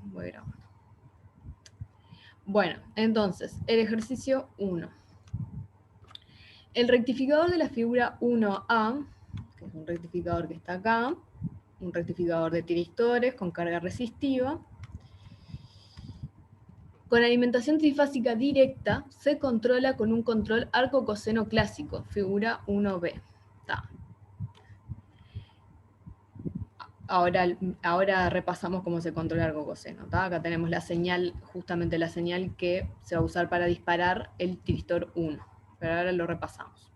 Voy grabando. Bueno, entonces, el ejercicio 1. El rectificador de la figura 1A, que es un rectificador que está acá, un rectificador de tiristores con carga resistiva, con alimentación trifásica directa, se controla con un control arco-coseno clásico, figura 1B. Ahora repasamos cómo se controla el arco-coseno. Acá tenemos la señal, justamente la señal que se va a usar para disparar el tiristor 1. Pero ahora lo repasamos.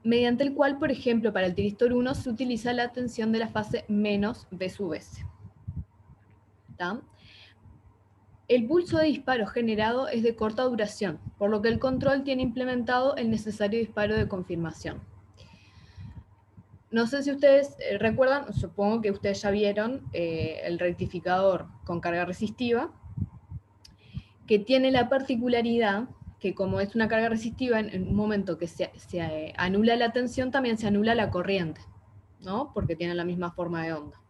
Mediante el cual, por ejemplo, para el tiristor 1 se utiliza la tensión de la fase menos B sub S. El pulso de disparo generado es de corta duración, por lo que el control tiene implementado el necesario disparo de confirmación. No sé si ustedes recuerdan, supongo que ustedes ya vieron el rectificador con carga resistiva, que tiene la particularidad que como es una carga resistiva, en un momento que se anula la tensión, también se anula la corriente, ¿no? Porque tienen la misma forma de onda.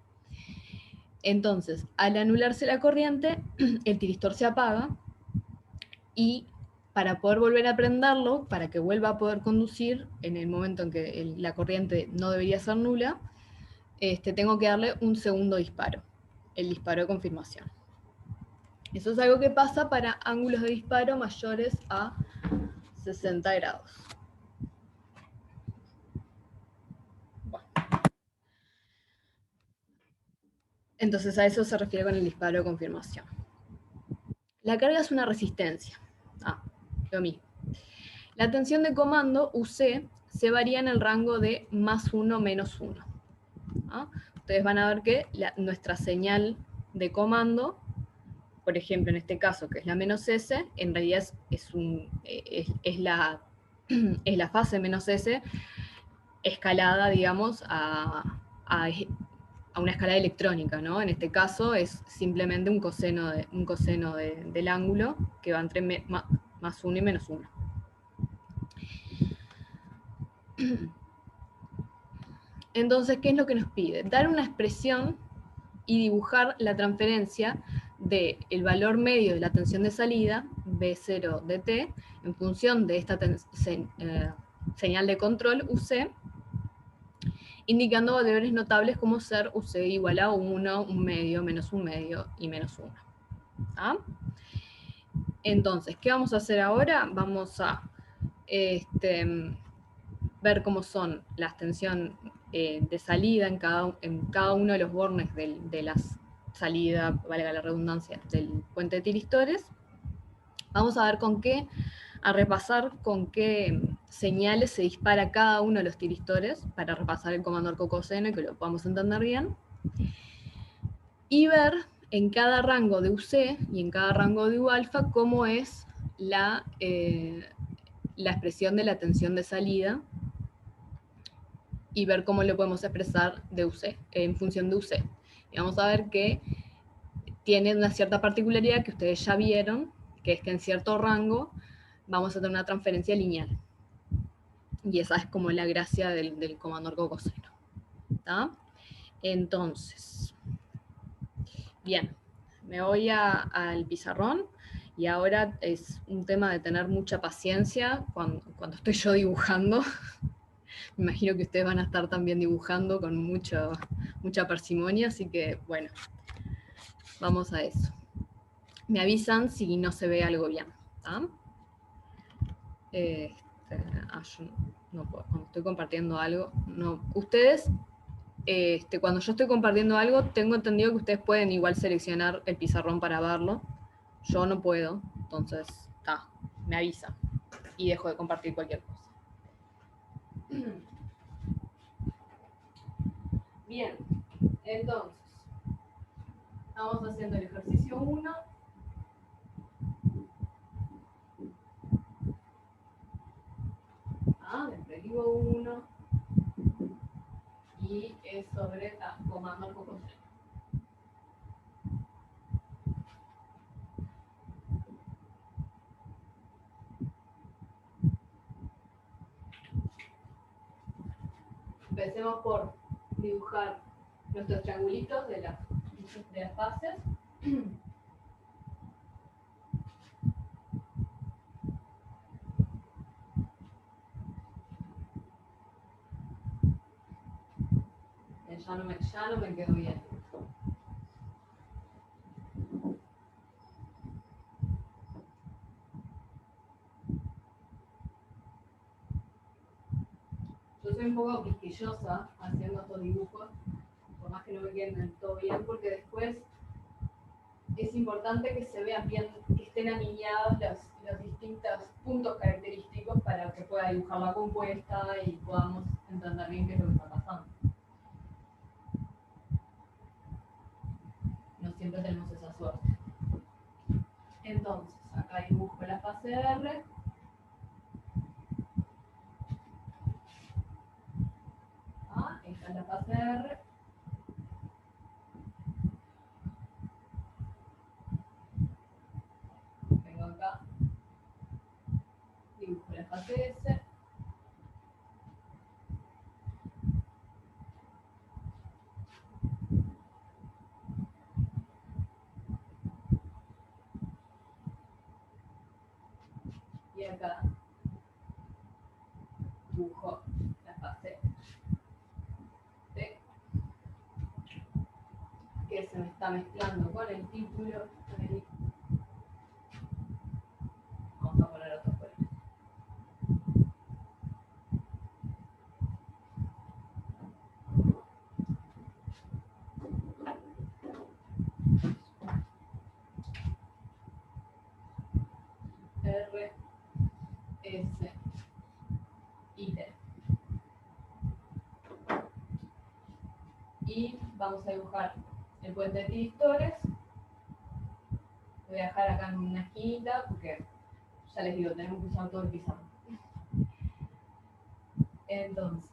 Entonces, al anularse la corriente, el tiristor se apaga y para poder volver a prenderlo, para que vuelva a poder conducir en el momento en que la corriente no debería ser nula, tengo que darle un segundo disparo, el disparo de confirmación. Eso es algo que pasa para ángulos de disparo mayores a 60 grados. Bueno. Entonces a eso se refiere con el disparo de confirmación. La carga es una resistencia. Lo mismo. La tensión de comando, UC, se varía en el rango de +1, -1. Ustedes van a ver que nuestra señal de comando, por ejemplo, en este caso, que es la -S, en realidad es la fase -S escalada, digamos, a una escala electrónica, ¿no? En este caso es simplemente un coseno del ángulo que va entre +1 y -1. Entonces, ¿qué es lo que nos pide? Dar una expresión y dibujar la transferencia del valor medio de la tensión de salida, B0 de T, en función de esta señal de control, UC, indicando valores notables como ser UC igual a 1, un medio, menos un medio y menos 1. Entonces, ¿qué vamos a hacer ahora? Vamos a ver cómo son las tensiones de salida en cada uno de los bornes de la salida, valga la redundancia, del puente de tiristores. Vamos a ver a repasar con qué señales se dispara cada uno de los tiristores para repasar el comando arco-coseno y que lo podamos entender bien. Y ver en cada rango de UC y en cada rango de U-alfa cómo es la expresión de la tensión de salida y ver cómo lo podemos expresar de UC, en función de UC. Y vamos a ver que tiene una cierta particularidad que ustedes ya vieron, que es que en cierto rango vamos a tener una transferencia lineal. Y esa es como la gracia del comando arco-coseno. Entonces, bien, me voy al pizarrón y ahora es un tema de tener mucha paciencia cuando estoy yo dibujando. Me imagino que ustedes van a estar también dibujando con mucha parsimonia, así que bueno, vamos a eso. Me avisan si no se ve algo bien. Yo no puedo, cuando estoy compartiendo algo, no. Ustedes, cuando yo estoy compartiendo algo, tengo entendido que ustedes pueden igual seleccionar el pizarrón para verlo. Yo no puedo, entonces, me avisa y dejo de compartir cualquier cosa. Bien, entonces, estamos haciendo el ejercicio 1. Describo 1 y es sobre comando arco-coseno. Empecemos por dibujar dibujar nuestros triangulitos de las fases. Ya no me quedó bien. Yo soy un poco quisquillosa haciendo estos dibujos, por más que no me queden del todo bien, porque después es importante que se vean bien, que estén alineados los distintos puntos característicos para que pueda dibujar la compuesta y podamos entender bien qué es lo que está pasando. No siempre tenemos esa suerte. Entonces, acá dibujo la fase R. Esta es la fase R. Vengo acá, dibujo la fase S. Y acá dibujo la fase T, que se me está mezclando con el título. Vamos a poner otro color. R, S, I, T. Y vamos a dibujar el puente de Tristores. Lo voy a dejar acá en una esquinita porque ya les digo, tenemos que usar todo el pizarro. Entonces,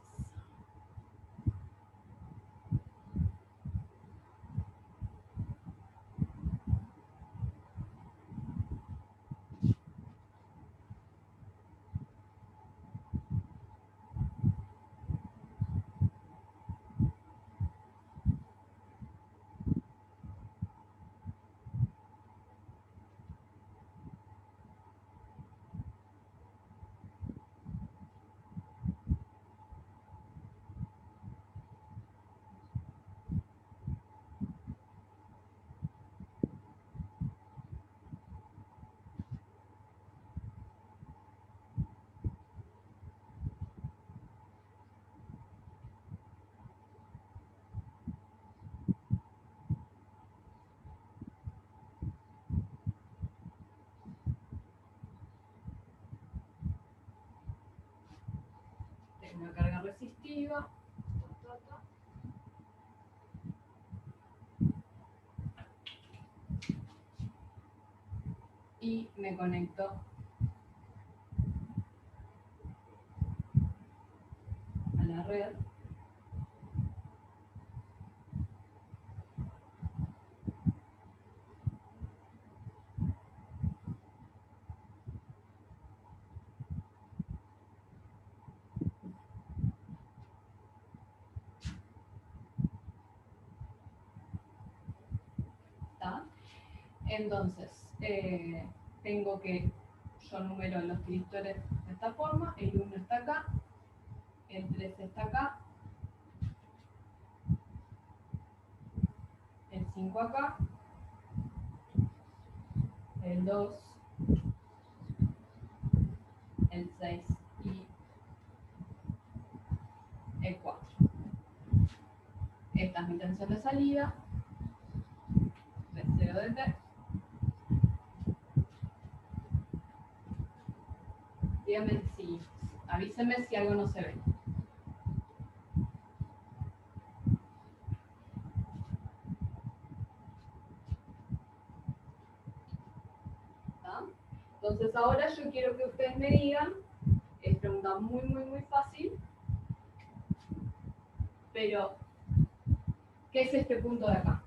tengo una carga resistiva. Y me conecto a la red. ¿Está? Entonces, tengo que, yo numero los tristores de esta forma, el 1 está acá, el 3 está acá, el 5 acá, el 2, el 6 y el 4. Esta es mi tensión de salida, de 0 de T. Díganme si, avísenme si algo no se ve. ¿Está? Entonces ahora yo quiero que ustedes me digan, es pregunta muy fácil, pero ¿qué es este punto de acá?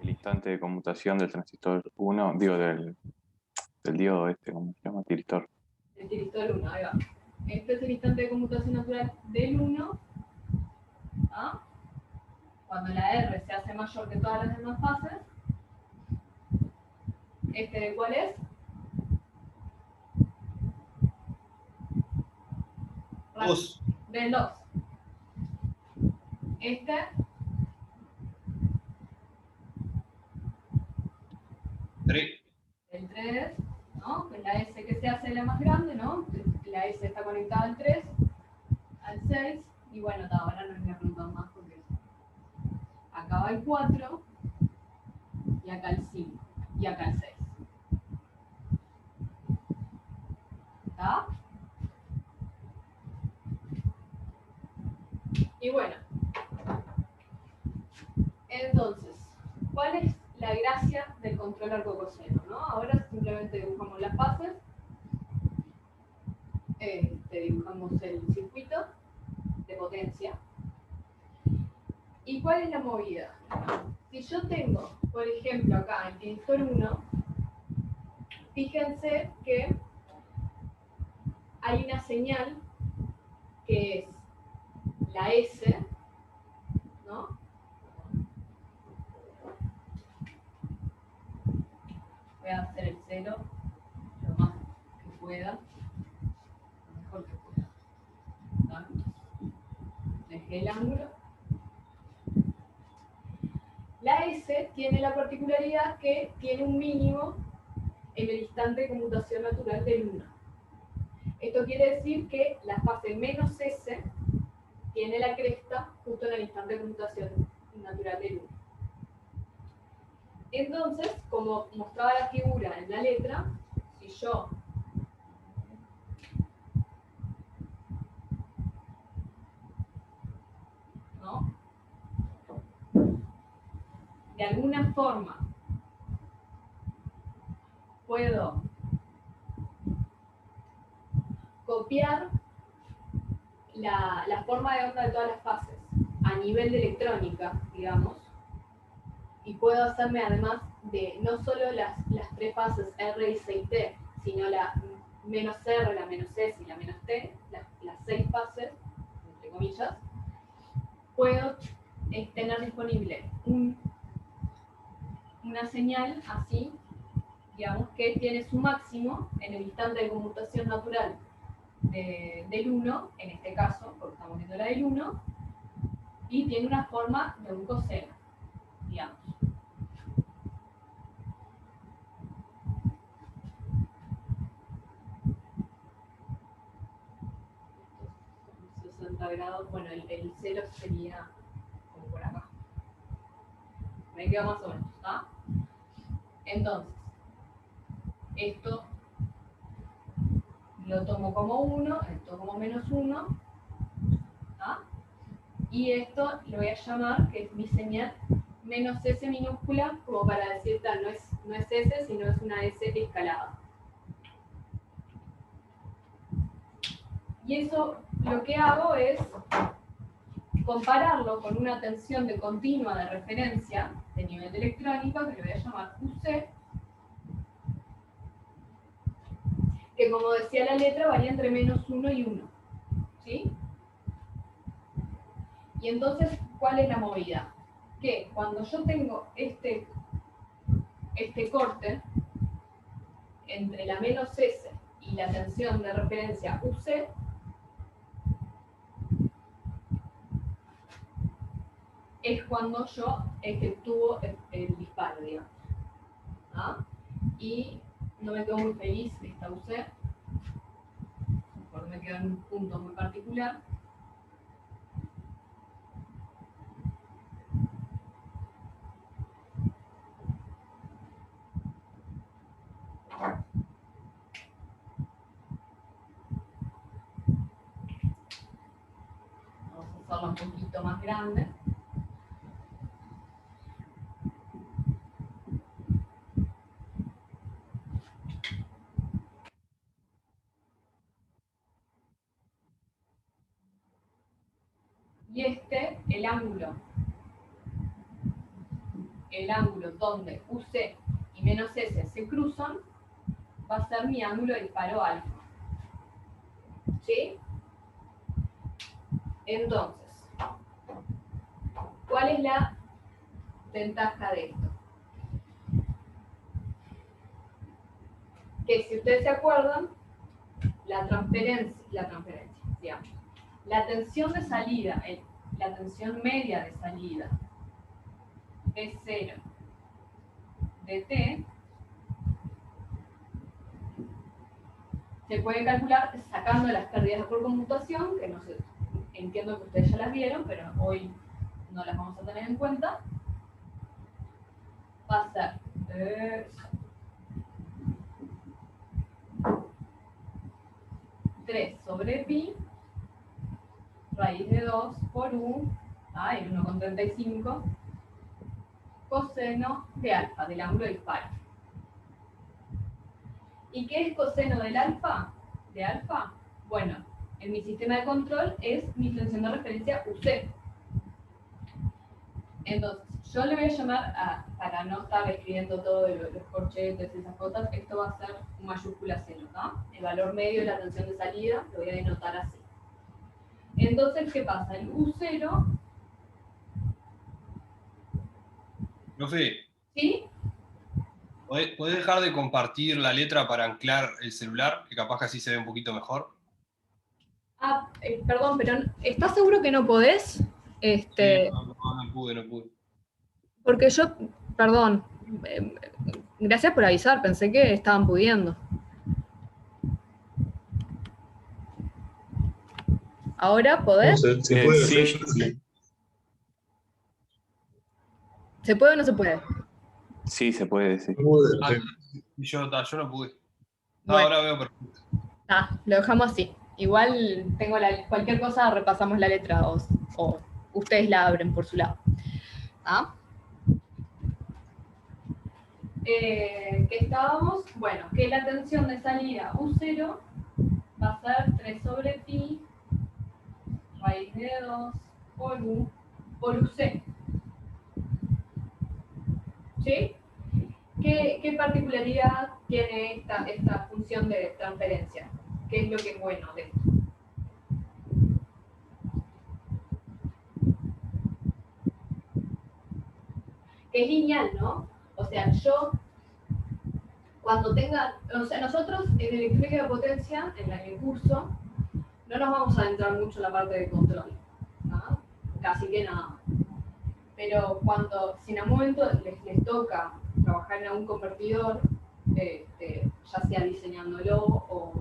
El instante de conmutación del transistor 1, digo, del del diodo ¿cómo se llama? Tiristor. El tiristor 1, ahí va. Este es el instante de conmutación natural del 1. ¿Ah? Cuando la R se hace mayor que todas las demás fases. ¿Este de cuál es? Dos. Del 2. Este. 3. El 3, ¿no? Pues la S que se hace la más grande, ¿no? La S está conectada al 3, al 6, y bueno, ahora no les voy a preguntar más porque acá va el 4, y acá el 5, y acá el 6. ¿Está? Y bueno, entonces, ¿cuál es la gracia del control arcocoseno, ¿no? Ahora simplemente dibujamos las fases, dibujamos el circuito de potencia. ¿Y cuál es la movida? Si yo tengo, por ejemplo, acá el tiristor 1, fíjense que hay una señal que es la S, ¿no? Voy a hacer el 0 lo más que pueda, lo mejor que pueda. ¿No? Dejé el ángulo. La S tiene la particularidad que tiene un mínimo en el instante de conmutación natural del 1. Esto quiere decir que la fase menos S tiene la cresta justo en el instante de conmutación natural del 1. Entonces, como mostraba la figura en la letra, si yo de alguna forma puedo copiar la forma de onda de todas las fases a nivel de electrónica, digamos, y puedo hacerme además de no solo las tres fases R, I, C y T, sino la menos R, la menos S y la menos T, las 6 fases, entre comillas, puedo tener disponible una señal así, digamos, que tiene su máximo en el instante de conmutación natural del 1, en este caso, porque estamos viendo la del 1, y tiene una forma de un coseno, digamos. Estos son 60 grados, bueno, el 0 sería como por acá. Me queda más o menos, ¿está? Entonces, esto lo tomo como 1, esto como menos 1, ¿está? Y esto lo voy a llamar, que es mi señal, menos S minúscula, como para decir tal, no es S, sino es una S escalada. Y eso lo que hago es compararlo con una tensión de continua de referencia de nivel de electrónica, que le voy a llamar UC, que como decía la letra varía entre menos 1 y 1. ¿Sí? Y entonces, ¿cuál es la movida? Que cuando yo tengo este corte entre la menos S y la tensión de referencia UC, es cuando yo efectúo el disparo, digamos. ¿Ah? Y no me quedo muy feliz esta UC, porque me quedo en un punto muy particular. Vamos a hacerlo un poquito más grande. Y el ángulo donde UC y menos S se cruzan, va a ser mi ángulo de disparo alfa. ¿Sí? Entonces, ¿cuál es la ventaja de esto? Que si ustedes se acuerdan, la transferencia, digamos, la tensión de salida, la tensión media de salida es 0 de T, se puede calcular sacando las pérdidas por conmutación, que no sé, entiendo que ustedes ya las vieron, pero hoy no las vamos a tener en cuenta. Va a ser 3 sobre pi raíz de 2 por 1, y 1,35 coseno de alfa, del ángulo de disparo. ¿Y qué es coseno del alfa? ¿De alfa? Bueno, en mi sistema de control es mi tensión de referencia UC. Entonces, yo le voy a llamar, para no estar escribiendo todo de los corchetes y esas cosas, esto va a ser mayúscula 0, ¿no? El valor medio de la tensión de salida lo voy a denotar así. Entonces, ¿qué pasa? El U0... Profe, ¿Sí? ¿podés dejar de compartir la letra para anclar el celular? Que capaz que así se ve un poquito mejor. Perdón, pero ¿estás seguro que no podés? Sí, no pude. Porque yo, perdón, gracias por avisar, pensé que estaban pudiendo. ¿Ahora podés? ¿Se puede Sí. hacer? Sí. ¿Se puede o no se puede? Sí, se puede, sí. Se puede, Ah, sí. yo no pude. Bueno. Ahora veo perfecto. Lo dejamos así. Igual tengo cualquier cosa, repasamos la letra o ustedes la abren por su lado. ¿Qué estábamos? Bueno, que la tensión de salida U0 va a ser 3 sobre pi raíz de 2 por U por UC. ¿Sí? ¿Qué particularidad tiene esta función de transferencia? ¿Qué es lo que es bueno de esto? Que es lineal, ¿no? O sea, nosotros en electrónica de potencia, en el curso, no nos vamos a adentrar mucho en la parte de control, ¿no? Casi que nada. Pero si en algún momento les toca trabajar en algún convertidor, ya sea diseñándolo o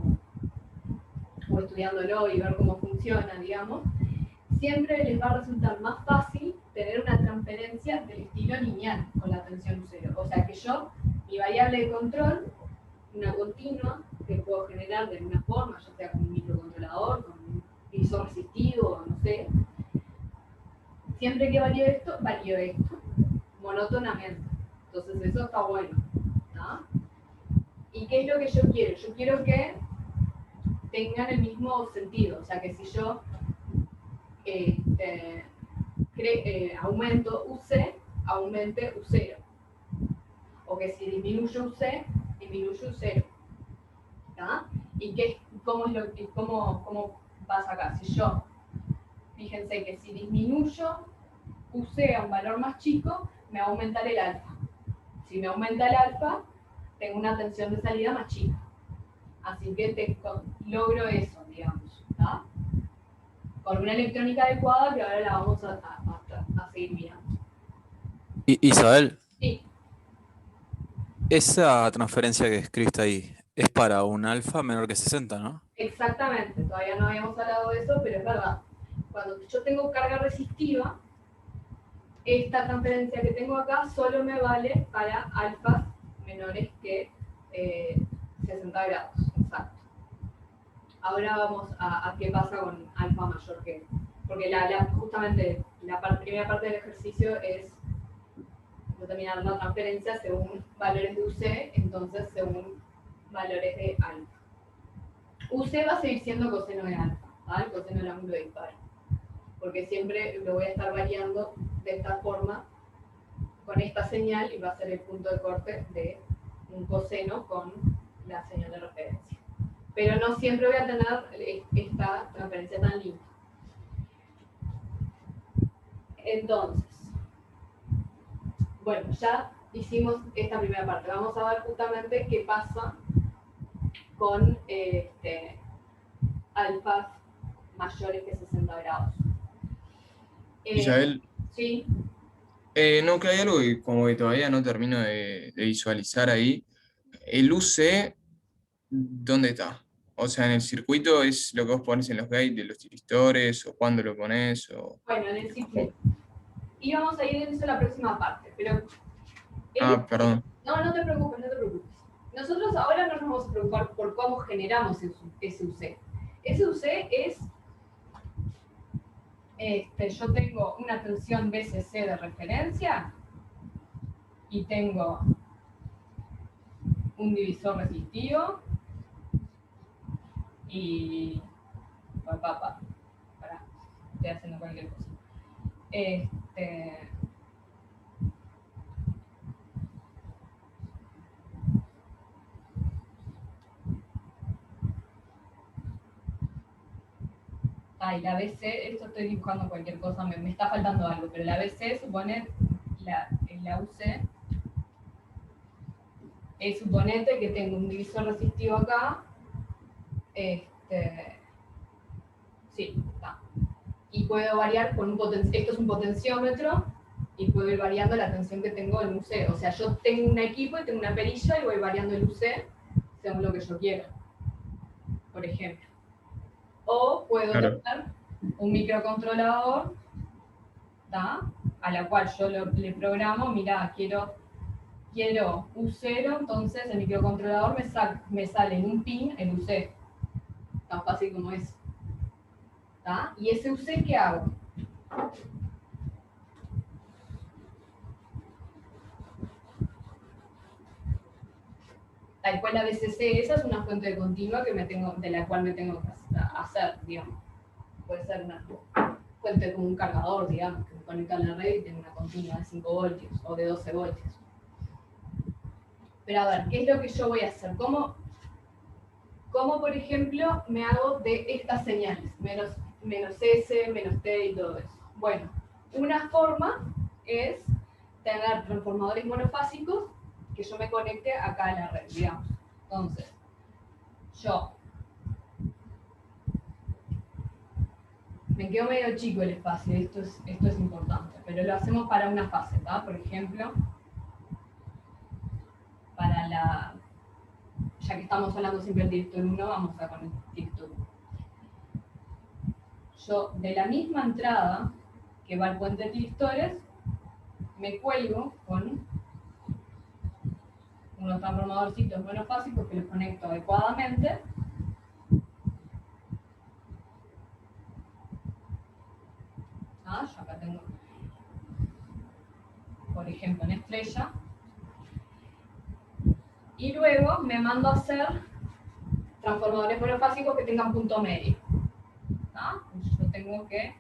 estudiándolo y ver cómo funciona, digamos, siempre les va a resultar más fácil tener una transferencia del estilo lineal con la tensión U0. O sea que mi variable de control, una continua que puedo generar de alguna forma, ya sea con un microcontrolador, con un visor resistido, no sé. Siempre que varío esto, monótonamente. Entonces eso está bueno, ¿no? ¿Y qué es lo que yo quiero? Yo quiero que tengan el mismo sentido. O sea que si yo aumento UC, aumente U0. O que si disminuyo UC, disminuyo U0. ¿Tá? ¿Y cómo pasa acá? Fíjense que si disminuyo UC a un valor más chico, me va a aumentar el alfa. Si me aumenta el alfa, tengo una tensión de salida más chica. Así que logro eso, digamos. ¿Tá? Con una electrónica adecuada que ahora la vamos a seguir mirando. Isabel, Sí, esa transferencia que escribiste ahí es para un alfa menor que 60, ¿no? exactamente. Todavía no habíamos hablado de eso, pero es verdad. Cuando yo tengo carga resistiva, esta transferencia que tengo acá solo me vale para alfas menores que 60 grados. Exacto. Ahora vamos a qué pasa con alfa mayor que... Porque justamente la primera parte del ejercicio es determinar la transferencia según valores de UC, entonces según valores de alfa. UC va a seguir siendo coseno de alfa, ¿vale? El coseno del ángulo de disparo. Porque siempre lo voy a estar variando de esta forma, con esta señal, y va a ser el punto de corte de un coseno con la señal de referencia. Pero no siempre voy a tener esta transferencia tan limpia. Entonces, bueno, ya hicimos esta primera parte. Vamos a ver justamente qué pasa con alfas mayores que 60 grados. Isabel, Sí, no, que hay algo que como que todavía no termino de visualizar ahí. El UC, ¿dónde está? O sea, en el circuito es lo que vos pones en los gates de los tiristores, o cuándo lo pones, o... bueno, en el circuito. Y vamos a ir en eso la próxima parte, pero... Ah, perdón. No, no te preocupes, no te preocupes. Nosotros ahora no nos vamos a preocupar por cómo generamos ese UC. Ese UC es... yo tengo una tensión BCC de referencia y tengo un divisor resistivo y... Pará, estoy haciendo cualquier cosa. Ay, la BC, esto estoy dibujando cualquier cosa, me está faltando algo, pero la BC supone, la UC, es suponete que tengo un divisor resistivo acá, sí, está. Y puedo variar con esto es un potenciómetro, y puedo ir variando la tensión que tengo en UC. O sea, yo tengo un equipo y tengo una perilla y voy variando el UC según lo que yo quiera, por ejemplo. O puedo Claro. tener un microcontrolador, ¿tá? A la cual yo le programo, mira, quiero U0, entonces el microcontrolador me sale en un pin el UC. Tan fácil como eso. ¿Tá? ¿Y ese UC qué hago? Tal cual la BCC, esa es una fuente continua de la cual me tengo que hacer, digamos. Puede ser una fuente como un cargador, digamos, que me conecta a la red y tengo una continua de 5 voltios o de 12 voltios. Pero a ver, ¿qué es lo que yo voy a hacer? ¿Cómo por ejemplo, me hago de estas señales? Menos S, menos T y todo eso. Bueno, una forma es tener transformadores monofásicos que yo me conecte acá a la red, digamos. Entonces, me quedó medio chico el espacio, esto es importante, pero lo hacemos para una fase, ¿tá? Por ejemplo, ya que estamos hablando siempre del director 1, vamos a con el director 1. Yo, de la misma entrada que va al puente de tiristores, me cuelgo con unos transformadorcitos monofásicos que los conecto adecuadamente. Yo acá tengo, por ejemplo, en estrella. Y luego me mando a hacer transformadores monofásicos que tengan punto medio. Yo tengo que...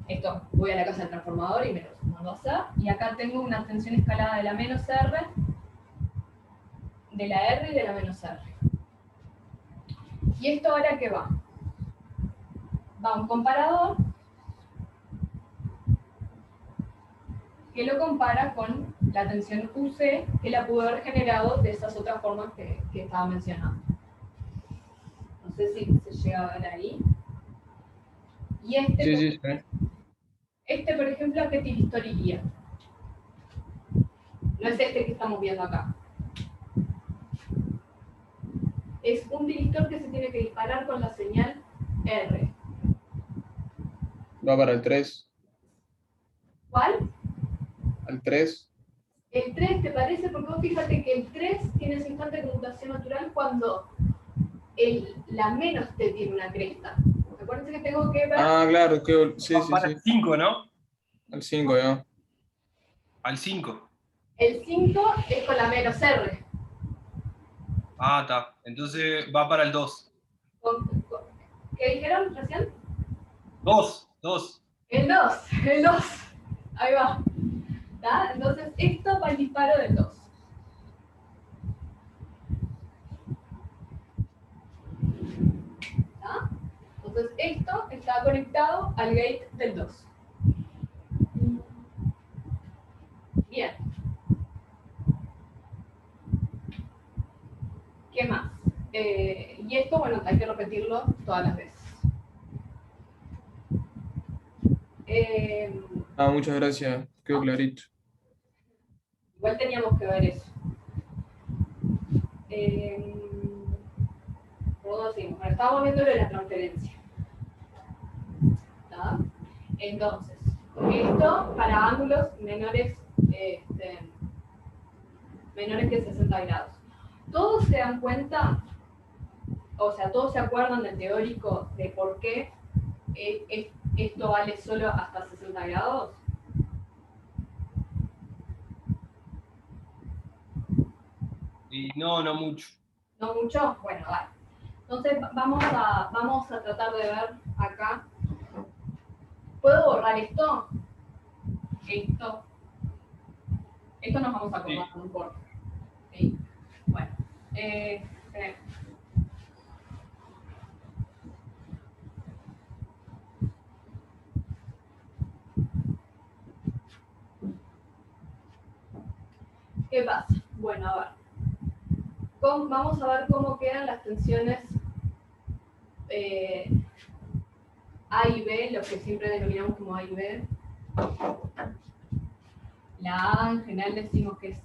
Esto, voy a la casa del transformador y me los mando a hacer. Y acá tengo una tensión escalada de la menos R, de la R y de la menos R. ¿Y esto ahora qué va? Va a un comparador que lo compara con la tensión UC que la pudo haber generado de esas otras formas que estaba mencionando. No sé si se llega a ver ahí. Y Sí. por ejemplo, ¿a qué tiristor iría? No es este que estamos viendo acá. Es un tiristor que se tiene que disparar con la señal R. Va para el 3. ¿Cuál? Al 3. El 3, ¿te parece? Porque vos fíjate que el 3 tiene su instante de conmutación natural cuando la menos T tiene una cresta. Acuérdense que tengo que ver... Ah, claro, sí. Para el 5, ¿no? Al 5, ya. Al 5. El 5 es con la menos R. Ah, está. Entonces va para el 2. ¿Qué dijeron recién? 2. El 2. Ahí va. ¿Está? Entonces, esto para el disparo del 2. ¿Está? Entonces, esto está conectado al gate del 2. Bien. ¿Qué más? Y esto, bueno, hay que repetirlo todas las veces. Muchas gracias, quedó clarito. Igual teníamos que ver eso. ¿Por dónde seguimos? Bueno, estábamos viendo lo de la transferencia. ¿Está? Entonces, esto para ángulos menores, menores que 60 grados. ¿Todos se dan cuenta? O sea, ¿todos se acuerdan del teórico de por qué esto vale solo hasta 60 grados? Y no mucho. ¿No mucho? Bueno, vale. Entonces vamos a tratar de ver acá. ¿Puedo borrar esto? Esto nos vamos a acordar, no importa. ¿Sí? Bueno. ¿Qué pasa? Bueno, a ver. Vamos a ver cómo quedan las tensiones A y B, lo que siempre denominamos como A y B. La A en general decimos que es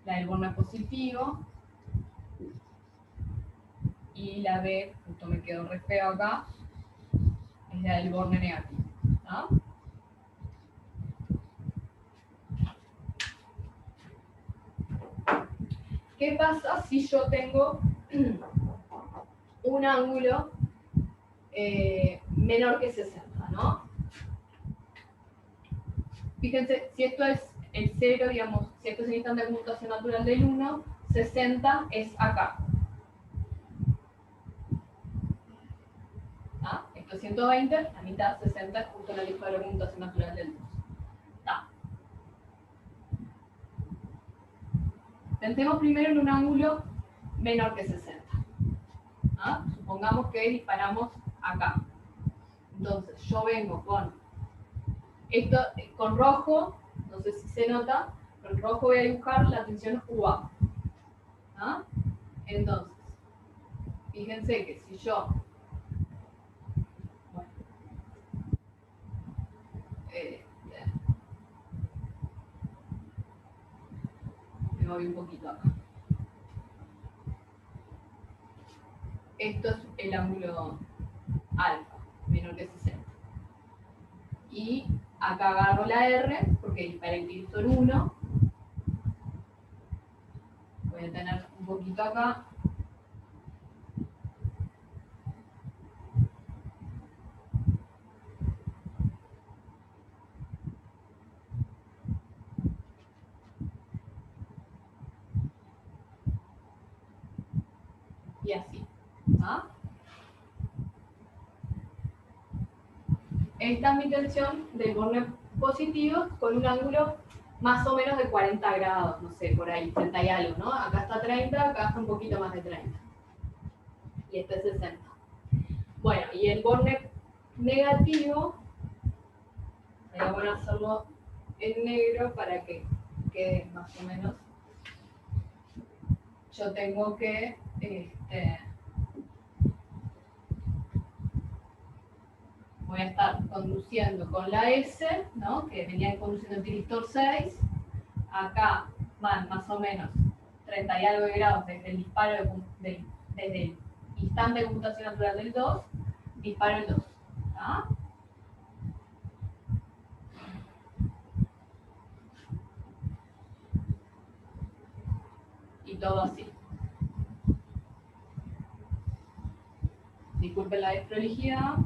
la del borne positivo. Y la B, justo me quedó re feo acá, es la del borne negativo. ¿Ah? ¿Qué pasa si yo tengo un ángulo menor que 60, ¿no? Fíjense, si esto es el 0, digamos, si esto es el instante de conmutación natural del 1, 60 es acá. ¿Ah? Esto es 120, la mitad 60 es justo en el disparo de conmutación natural del 2. ¿Ah? Pensemos primero en un ángulo menor que 60. ¿Ah? Supongamos que disparamos acá. Entonces yo vengo con esto, con rojo, no sé si se nota, con rojo voy a dibujar la tensión UA. ¿Ah? Entonces, fíjense que si yo, bueno, me voy un poquito acá. Esto es el ángulo alfa, menor que 60. Y acá agarro la R, porque disparé el divisor 1. Voy a tener un poquito acá. Y así. ¿Ah? Esta es mi tensión del borne positivo con un ángulo más o menos de 40 grados, no sé, por ahí, 30 y algo, ¿no? Acá está 30, acá está un poquito más de 30. Y este es 60. Bueno, y el borne negativo, sería bueno hacerlo en negro para que quede más o menos. Yo tengo que voy a estar conduciendo con la S, ¿no? Que venía conduciendo en tiristor 6. Acá van más o menos 30 y algo de grados desde el disparo desde el instante de conmutación natural del 2, disparo el 2. ¿Ah? Y todo así. Disculpen la desprolijidad.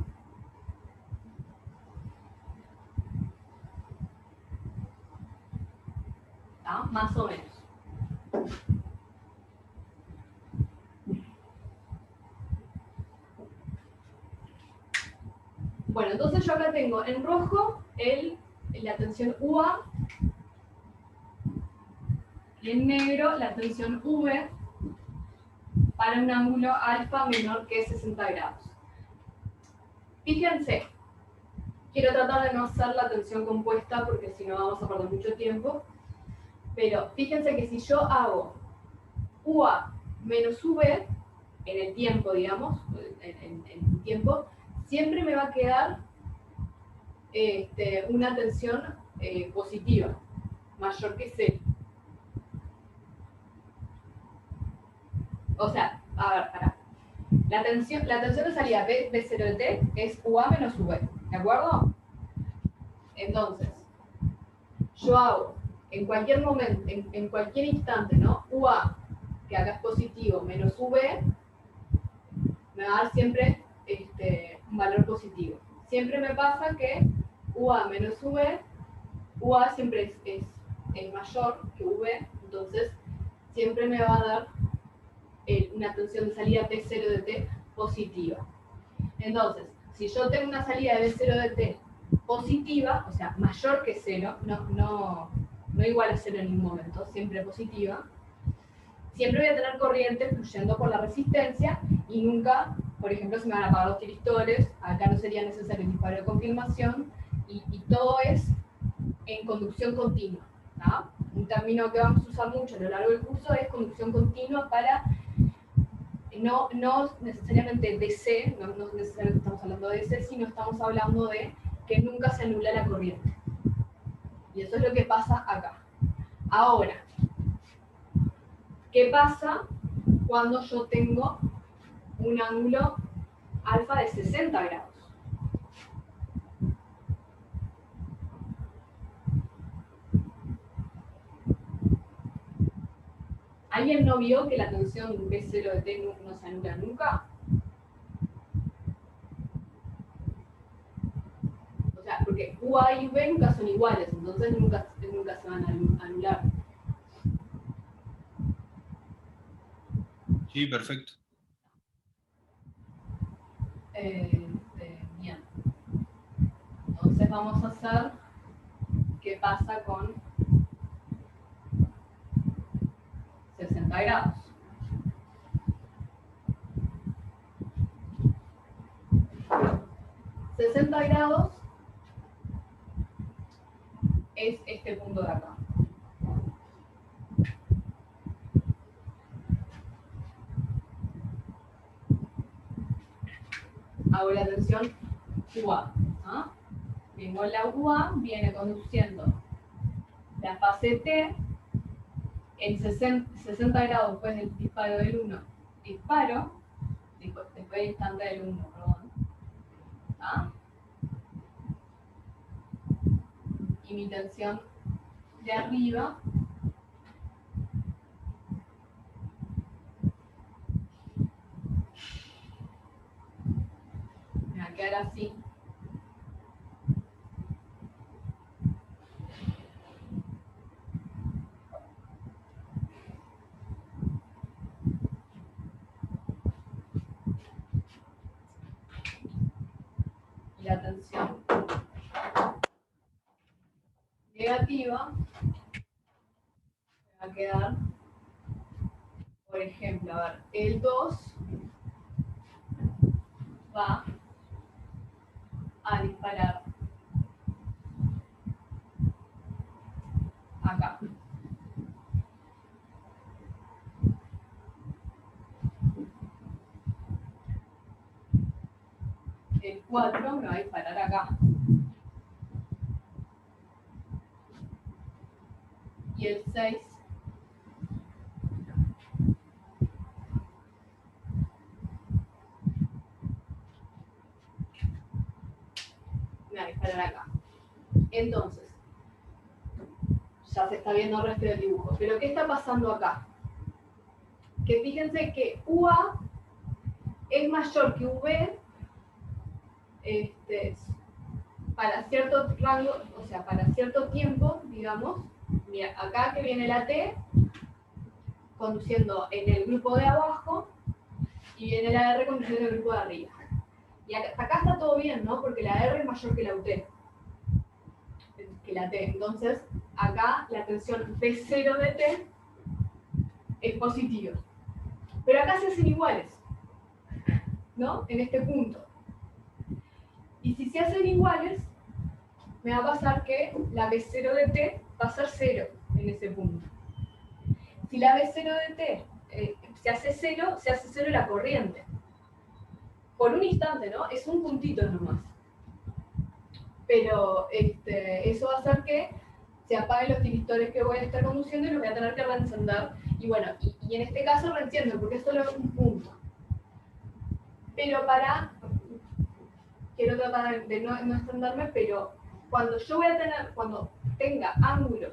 ¿Ah? Más o menos. Bueno, entonces yo acá tengo en rojo el la tensión UA, y en negro la tensión V para un ángulo alfa menor que 60 grados. Fíjense, quiero tratar de no hacer la tensión compuesta porque si no vamos a perder mucho tiempo, pero fíjense que si yo hago UA menos V en el tiempo, digamos, en el tiempo, siempre me va a quedar una tensión positiva, mayor que 0. O sea, a ver, pará. La tensión de salida B0 de T es UA menos V, ¿de acuerdo? Entonces, yo hago en cualquier momento, en cualquier instante, ¿no? UA, que acá es positivo, menos V, me va a dar siempre un valor positivo. Siempre me pasa que UA menos V, UA siempre es mayor que V, entonces siempre me va a dar una tensión de salida P0 de T positiva. Entonces, si yo tengo una salida de B0 de T positiva, o sea, mayor que 0, no igual a 0 en ningún momento, siempre positiva, siempre voy a tener corriente fluyendo por la resistencia y nunca, por ejemplo, se me van a apagar los tiristores, acá no sería necesario el disparo de confirmación, y todo es en conducción continua, ¿no? Un término que vamos a usar mucho a lo largo del curso es conducción continua para no necesariamente DC, no necesariamente estamos hablando de DC, sino estamos hablando de que nunca se anula la corriente. Y eso es lo que pasa acá. Ahora, ¿qué pasa cuando yo tengo un ángulo alfa de 60 grados? ¿Alguien no vio que la tensión B0 de T no se anula nunca? O sea, porque UA y V nunca son iguales, entonces nunca se van a anular. Sí, perfecto. Bien. Entonces vamos a hacer qué pasa con 60 grados. $60 grados es este punto de acá. Hago la tensión UA. ¿Ah? Vengo la UA, viene conduciendo la fase T, en 60 grados después del disparo del 1, después del instante del 1, perdón. ¿Ah? Y mi tensión de arriba me va a quedar así. Y la tensión negativa me va a quedar, por ejemplo, a ver, el 2 va a disparar acá. El 4 me va a disparar acá. Y el 6 me va a disparar acá. Entonces, ya se está viendo el resto del dibujo. Pero ¿qué está pasando acá? Que fíjense que UA es mayor que V para cierto rango, o sea, para cierto tiempo, digamos. Mira, acá que viene la T conduciendo en el grupo de abajo y viene la R conduciendo en el grupo de arriba. Y acá está todo bien, ¿no? Porque la R es mayor que la UT. que la T. Entonces, acá la tensión B0 de T es positiva. Pero acá se hacen iguales, ¿no? En este punto. Y si se hacen iguales, me va a pasar que la B0 de T va a ser 0 en ese punto. Si la B0 de T se hace 0 la corriente. Por un instante, ¿no? Es un puntito nomás. Pero eso va a hacer que se apaguen los tiristores que voy a estar conduciendo y los voy a tener que reencender. Y bueno, y en este caso reenciendo, porque es solo un punto. Pero quiero tratar de no extenderme, pero cuando cuando tenga ángulos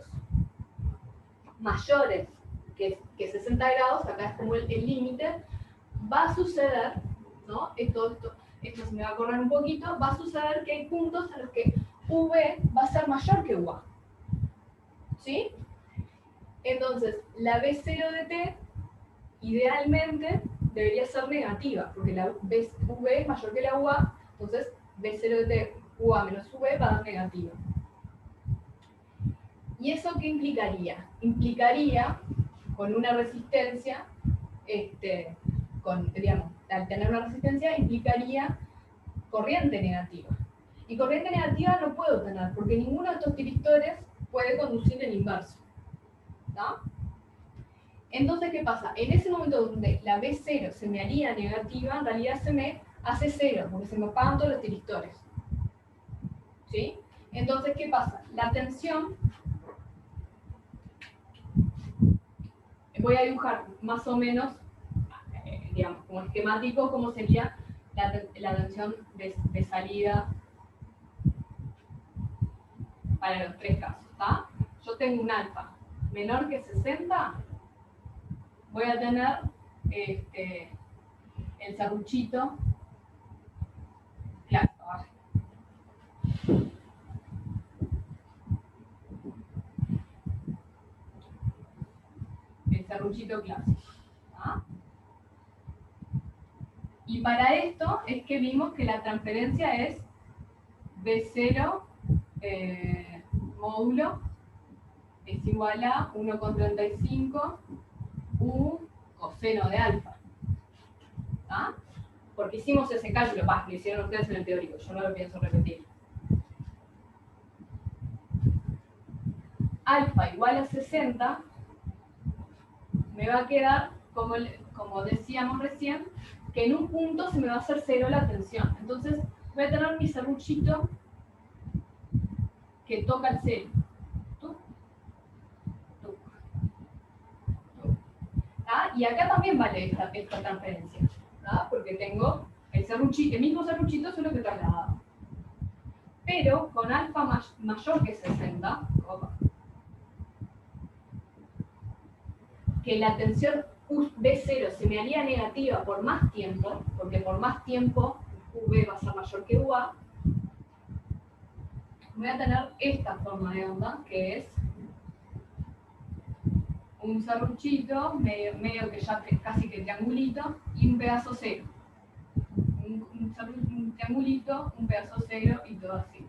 mayores que 60 grados, acá es como el límite, va a suceder, ¿no? Esto se me va a correr un poquito, va a suceder que hay puntos en los que V va a ser mayor que UA. ¿Sí? Entonces, la B0 de T, idealmente, debería ser negativa, porque la V es mayor que la UA, entonces B0 de T, UA menos V va a dar negativa. ¿Y eso qué implicaría? Implicaría, con una resistencia, digamos, al tener una resistencia, implicaría corriente negativa. Y corriente negativa no puedo tener, porque ninguno de estos tiristores puede conducir en inverso. ¿No? Entonces, ¿qué pasa? En ese momento donde la B0 se me haría negativa, en realidad se me hace 0, porque se me apagan todos los tiristores. ¿Sí? Entonces, ¿qué pasa? La tensión, voy a dibujar más o menos, digamos, como esquemático, cómo sería la tensión de salida para los tres casos. ¿Tá? Yo tengo un alfa menor que 60, voy a tener el serruchito clásico. El serruchito clásico. ¿Ah? Y para esto es que vimos que la transferencia es B0 módulo es igual a 1,35 U coseno de alfa. ¿Ah? Porque hicimos ese cálculo, lo hicieron ustedes en el teórico, yo no lo pienso repetir. Alfa igual a 60, me va a quedar, como decíamos recién, que en un punto se me va a hacer 0 la tensión. Entonces voy a tener mi serruchito que toca el 0. ¿Ah? Y acá también vale esta transferencia, ¿ah? Porque tengo el mismo serruchito, solo que trasladado. Pero con alfa mayor que 60, que la tensión B0 se me haría negativa por más tiempo, porque por más tiempo V va a ser mayor que UA, voy a tener esta forma de onda, que es un serruchito, medio que ya casi que triangulito, y un pedazo cero. Un triangulito, un pedazo cero y todo así.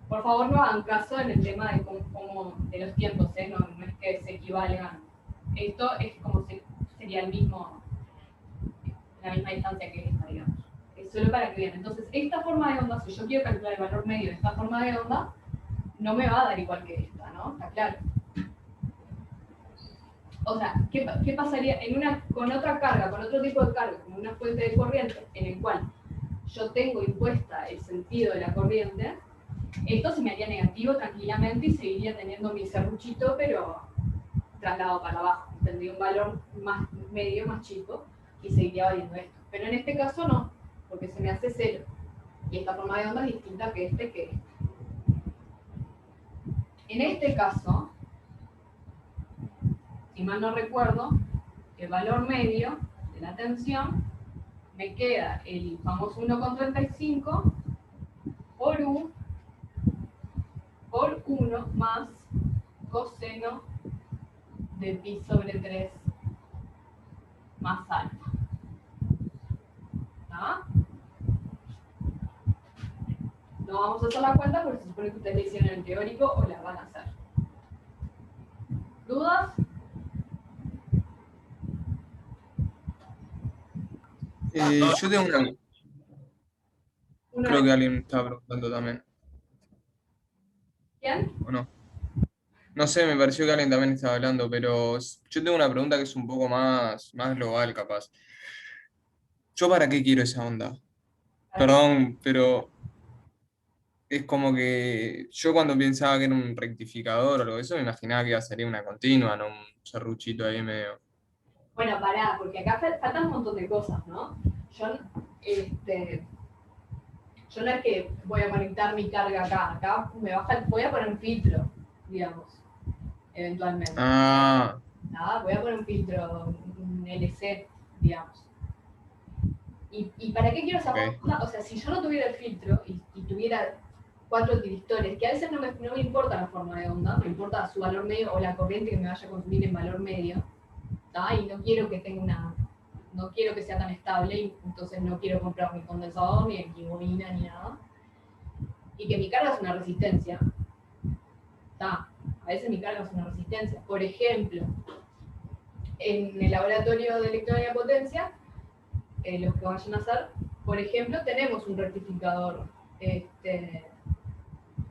Por favor, no hagan caso en el tema de los tiempos, no es que se equivalgan. Esto es como sería la misma distancia que esta, digamos. Es solo para que vean. Entonces, esta forma de onda, si yo quiero calcular el valor medio de esta forma de onda, no me va a dar igual que esta, ¿no? Está claro. O sea, ¿qué pasaría con otra carga, con otro tipo de carga, como una fuente de corriente, en el cual yo tengo impuesta el sentido de la corriente? Esto se me haría negativo tranquilamente y seguiría teniendo mi serruchito, pero trasladado para abajo. Tendría un valor más medio, más chico, y seguiría valiendo esto. Pero en este caso no, porque se me hace 0. Y esta forma de onda es distinta que este. En este caso, si mal no recuerdo, el valor medio de la tensión me queda el famoso 1,35 por U por 1 más coseno de pi sobre 3 más alfa. ¿Ah? No vamos a hacer la cuenta porque se supone que ustedes la hicieron en el teórico o la van a hacer. ¿Dudas? Yo tengo una. Una Creo vez. que alguien estaba preguntando también, ¿Quién? ¿o no? No sé, me pareció que alguien también estaba hablando, pero yo tengo una pregunta que es un poco más global, capaz. ¿Yo para qué quiero esa onda? Perdón, pero es como que yo cuando pensaba que era un rectificador o algo de eso, me imaginaba que iba a salir una continua, no un serruchito ahí medio. Bueno, pará, porque acá faltan un montón de cosas, ¿no? Yo, yo no es que voy a conectar mi carga acá voy a poner un filtro, digamos, eventualmente. Ah, Voy a poner un filtro, un LC, digamos. ¿Y para qué quiero esa ok. onda? O sea, si yo no tuviera el filtro y tuviera 4 tiristores, que a veces no me importa la forma de onda, me importa su valor medio o la corriente que me vaya a consumir en valor medio, ¿tá? Y no quiero que tenga no quiero que sea tan estable, y entonces no quiero comprar ni condensador, ni bobina, ni nada. Y que mi carga es una resistencia, ¿tá? A veces mi carga es una resistencia. Por ejemplo, en el laboratorio de electrónica de potencia, los que vayan a hacer, por ejemplo, tenemos un rectificador.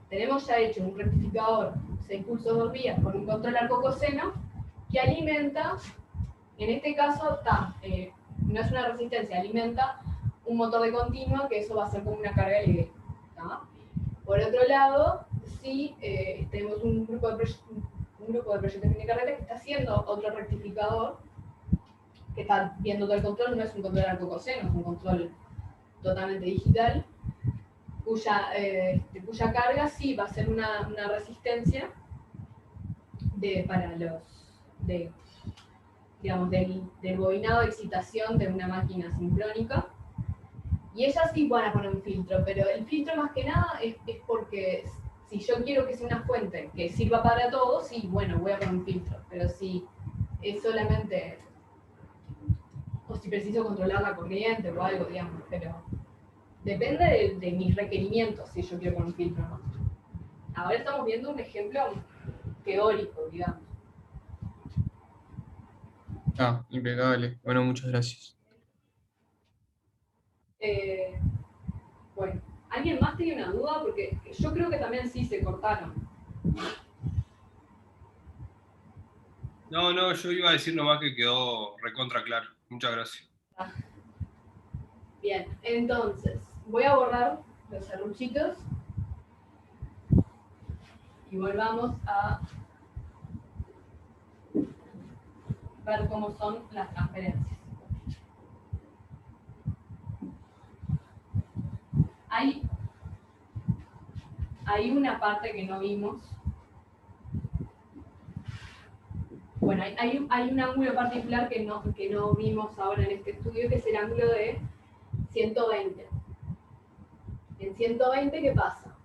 Tenemos ya hecho un rectificador 6 pulsos 2 vías con un control arco coseno que alimenta, en este caso, no es una resistencia, alimenta un motor de continua, que eso va a ser como una carga LV. Por otro lado, sí tenemos un grupo de proyectos de carrera que está haciendo otro rectificador, que está viendo todo el control, no es un control arco coseno, es un control totalmente digital, cuya carga sí va a ser una resistencia para digamos, del bobinado de excitación de una máquina sincrónica. Y ellas sí van a poner un filtro, pero el filtro más que nada es porque si yo quiero que sea una fuente que sirva para todo, sí, bueno, voy a poner un filtro, pero si es solamente, o si preciso controlar la corriente o algo, digamos, pero depende de mis requerimientos si yo quiero poner un filtro o no. Ahora estamos viendo un ejemplo teórico, digamos. Impecable. Bueno, muchas gracias. Bueno, ¿alguien más tiene una duda? Porque yo creo que también sí se cortaron. No, yo iba a decir nomás que quedó recontra claro. Muchas gracias. Bien, entonces, voy a borrar los serruchitos y volvamos a ver cómo son las transferencias. Hay una parte que no vimos. Bueno, hay un ángulo particular que no vimos ahora en este estudio, que es el ángulo de 120. En 120, ¿qué pasa?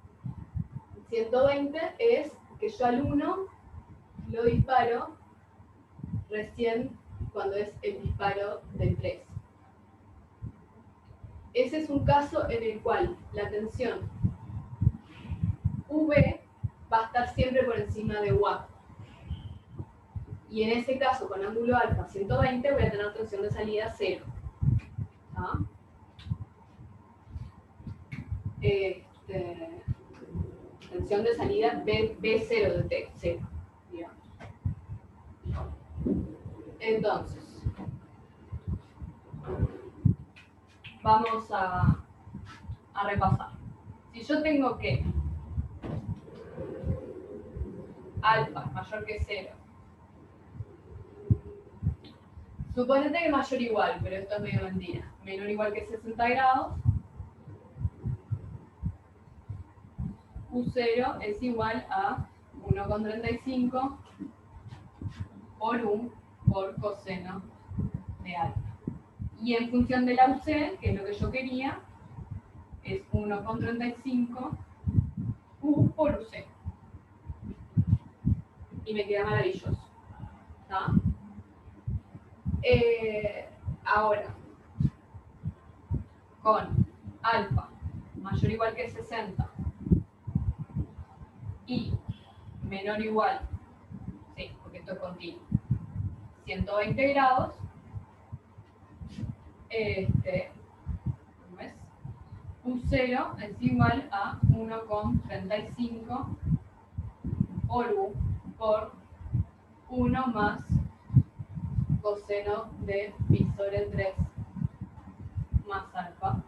En 120 es que yo al 1 lo disparo recién cuando es el disparo del 3. Ese es un caso en el cual la tensión V va a estar siempre por encima de WAP. Y en ese caso, con ángulo alfa 120, voy a tener tensión de salida 0. ¿Ah? Tensión de salida B0 de T, 0, digamos. Entonces, vamos a repasar. Si yo tengo que alfa mayor que 0, suponete que mayor o igual, pero esto es medio mentira, menor o igual que 60 grados, U0 es igual a 1,35 por 1 por coseno de alfa. Y en función de la UC, que es lo que yo quería, es 1,35 U por UC. Y me queda maravilloso. ¿Tá? Ahora, con alfa mayor o igual que 60 y menor o igual, sí, porque esto es continuo, 120 grados, ¿cómo es? U0 es igual a 1,35 por U por 1 más coseno de pi sobre 3 más alfa.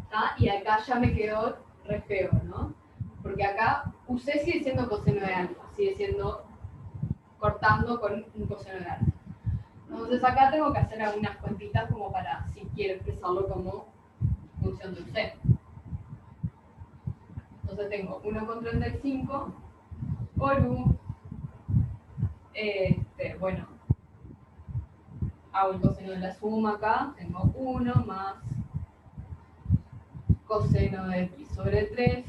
¿Tá? Y acá ya me quedó re feo, ¿no? Porque acá UC sigue siendo coseno de alfa, sigue siendo cortando con un coseno de alfa. Entonces acá tengo que hacer algunas cuentitas como para, si quiero expresarlo como función de UC. Entonces tengo 1,35 por U, bueno, hago el coseno de la suma acá, tengo 1 más coseno de pi sobre 3,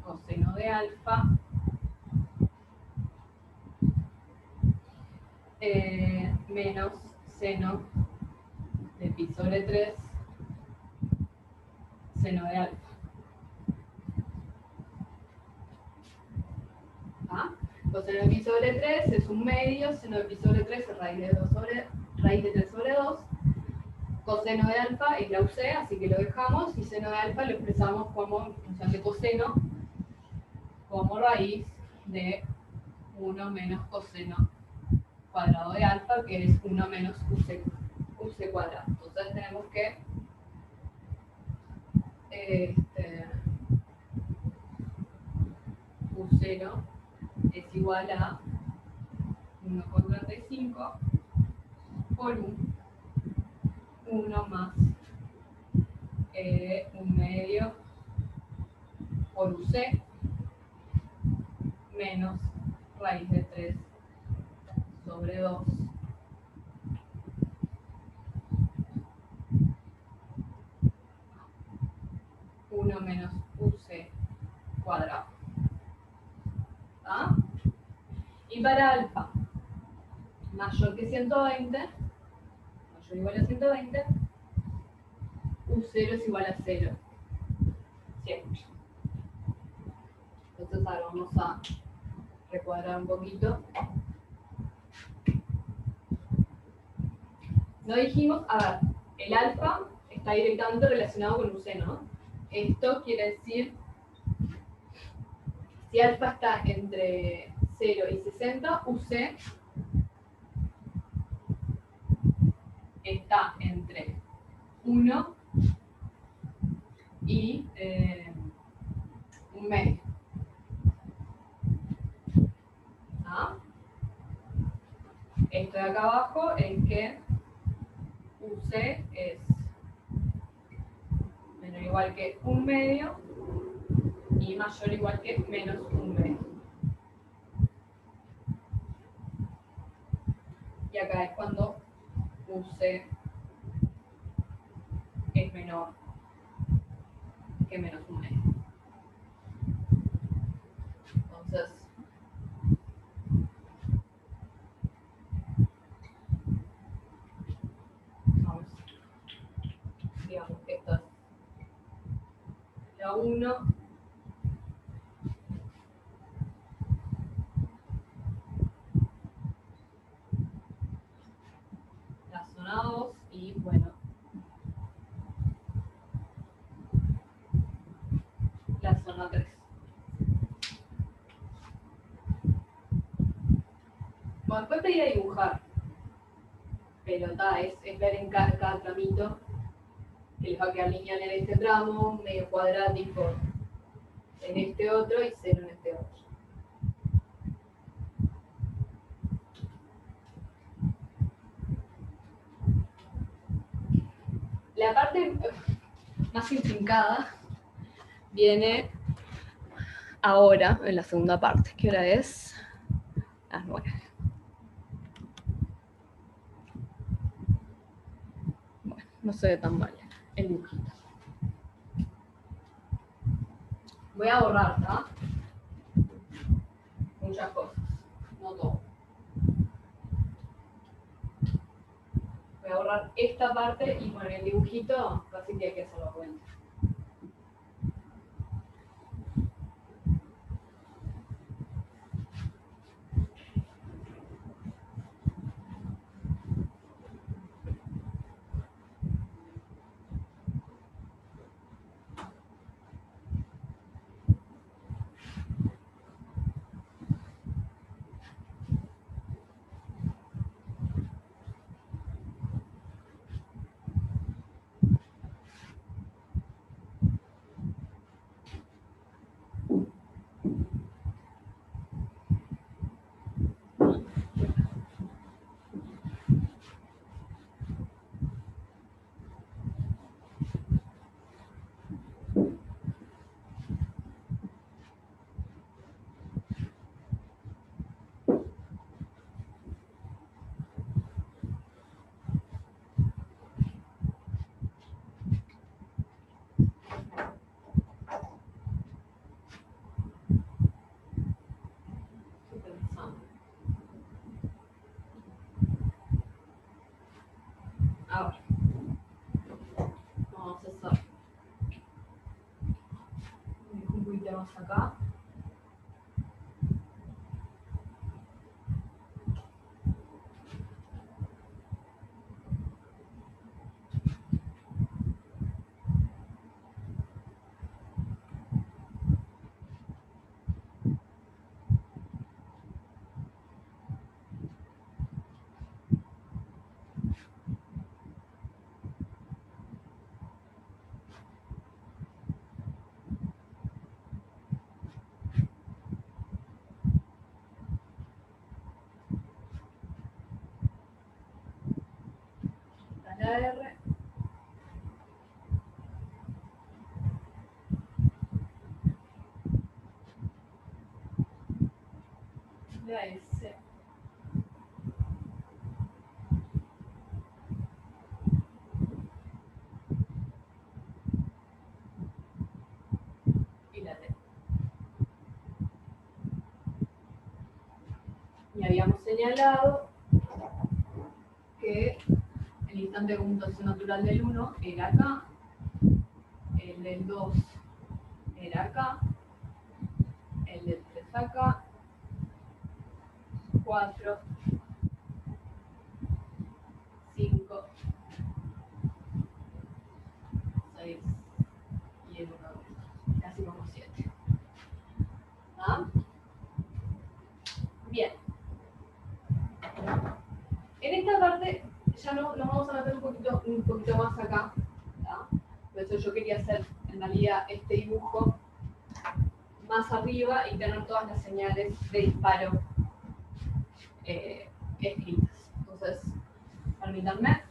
coseno de alfa, menos seno de pi sobre 3, seno de alfa. ¿Ah? Coseno de pi sobre 3 es un medio, seno de pi sobre 3 es raíz de 3 sobre 2. Coseno de alfa es la UC, así que lo dejamos, y seno de alfa lo expresamos como función de coseno, como raíz de 1 menos coseno cuadrado de alfa, que es 1 menos UC cuadrado. Entonces tenemos que U0 es igual a 1,35 por 1 más un medio por UC menos raíz de 3 sobre 2 1 menos UC cuadrado. ¿Ah? Y para alfa mayor que 120, mayor o igual a 120, U0 es igual a 0. Siempre. Entonces ahora vamos a recuadrar un poquito. No dijimos, a ver, el alfa está directamente relacionado con UC, ¿no? Esto quiere decir, si alfa está entre 0 y 60, UC está entre 1 y un medio. ¿Ah? Esto de acá abajo es que UC es menor o igual que un medio y mayor o igual que menos un medio. Y acá es cuando UC es menor que menos un medio. Entonces, vamos, digamos que esta es la 1, la zona 2 y bueno, la zona 3. Bueno, después te iba a dibujar, pero es ver en cada tramito que les va a quedar lineal en este tramo, medio cuadrático en este otro y 0 en este otro. La parte más intrincada viene ahora, en la segunda parte. ¿Qué hora es? Las 9. Bueno, no se ve tan mal el dibujito. Voy a borrar, ¿tá? Muchas cosas, no todo. Voy a borrar esta parte y poner el dibujito, casi que hay que hacerlo cuenta. más acá. La R. La S. Y la T. Y habíamos señalado que el instante de conmutación natural del 1 era acá, el del 2 era acá, el del 3 acá, 4, 5, 6 y el 1, casi como 7. ¿Ah? Bien. En esta parte ya nos vamos a meter un poquito más acá. ¿Tá? Por eso yo quería hacer en realidad este dibujo más arriba y tener todas las señales de disparo escritas. Entonces, permítanme.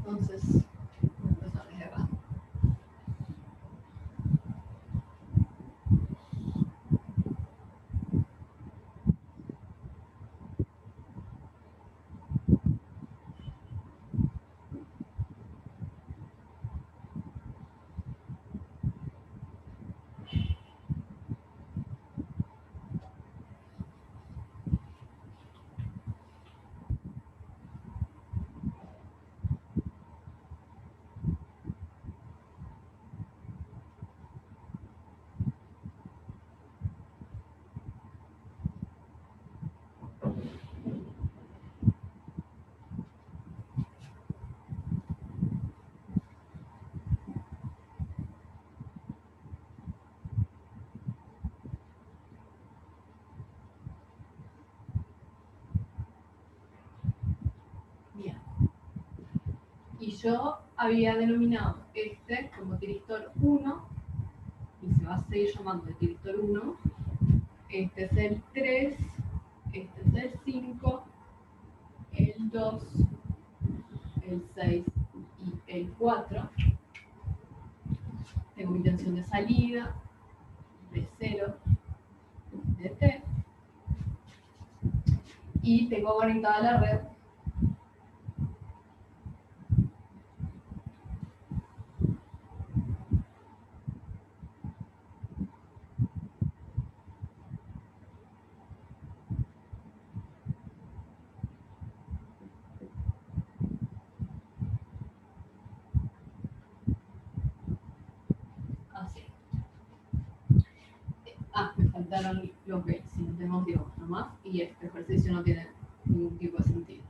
Entonces, voy a empezar desde acá. Bien. Y yo había denominado este como tiristor 1 y se va a seguir llamando el tiristor 1. Este es el 3, este es el 5, el 2, el 6 y el 4. Tengo mi tensión de salida, de 0, de T. Y tengo conectada la red así. Me faltaron los gates, si no tenemos Dios nomás, y este ejercicio no tiene ningún tipo de sentido.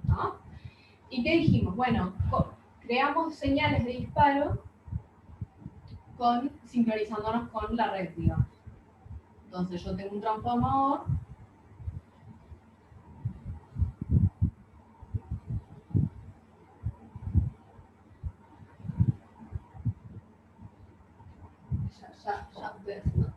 ¿No? ¿Y qué dijimos? Bueno, creamos señales de disparo sincronizándonos con la red, digamos. Entonces yo tengo un transformador ya ustedes no.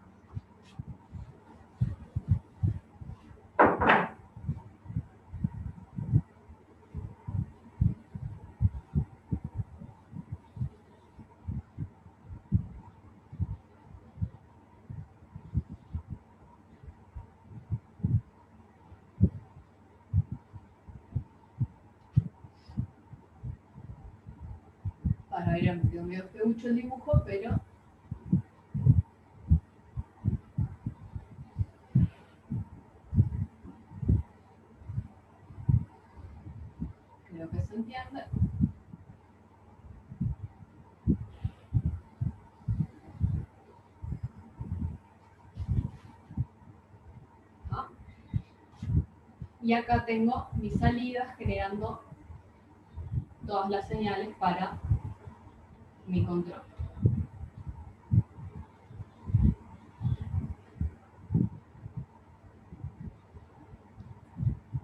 Mira, me quedó medio feucho el dibujo, pero creo que se entiende. ¿No? Y acá tengo mis salidas generando todas las señales para mi control.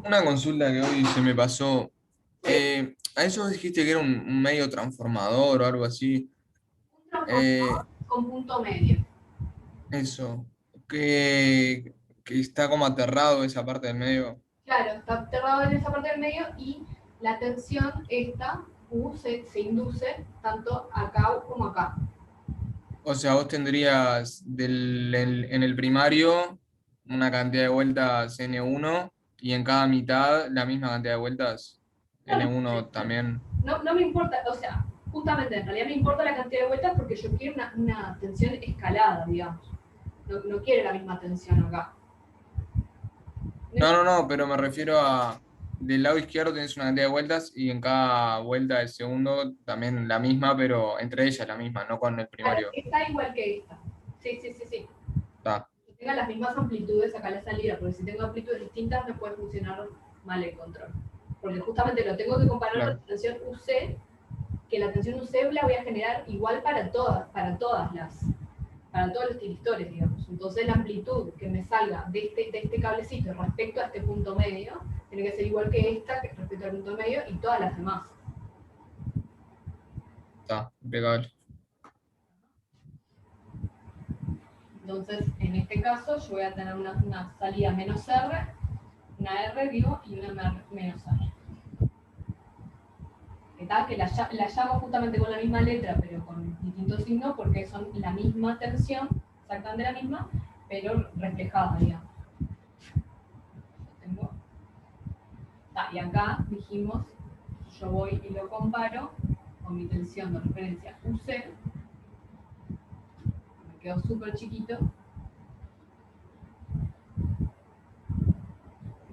Una consulta que hoy se me pasó. A eso dijiste que era un medio transformador o algo así. Un transformador con punto medio. Eso. Que está como aterrado esa parte del medio. Claro, está aterrado en esa parte del medio y la tensión esta, U, se induce tanto acá como acá. O sea, vos tendrías en el primario una cantidad de vueltas N1 y en cada mitad la misma cantidad de vueltas N1 también. No me importa, o sea, justamente en realidad me importa la cantidad de vueltas porque yo quiero una tensión escalada, digamos. No quiero la misma tensión acá. No, pero me refiero a del lado izquierdo tenés una cantidad de vueltas y en cada vuelta del segundo también la misma, pero entre ellas la misma, no con el primario. Está igual que esta. Sí. Está. Que tenga las mismas amplitudes acá la salida, porque si tengo amplitudes distintas me puede funcionar mal el control. Porque justamente lo tengo que comparar Claro. con la tensión UC, que la tensión UC la voy a generar igual para todos los tiristores, digamos. Entonces la amplitud que me salga de este cablecito respecto a este punto medio tiene que ser igual que esta respecto al punto medio y todas las demás. Está, impecable. Entonces, en este caso, yo voy a tener una salida menos R, una R, digo, y una menos R. Que la llamo justamente con la misma letra, pero con distintos signos, porque son la misma tensión, exactamente la misma, pero reflejada, digamos. Y acá dijimos, yo voy y lo comparo con mi tensión de referencia UC, me quedó súper chiquito,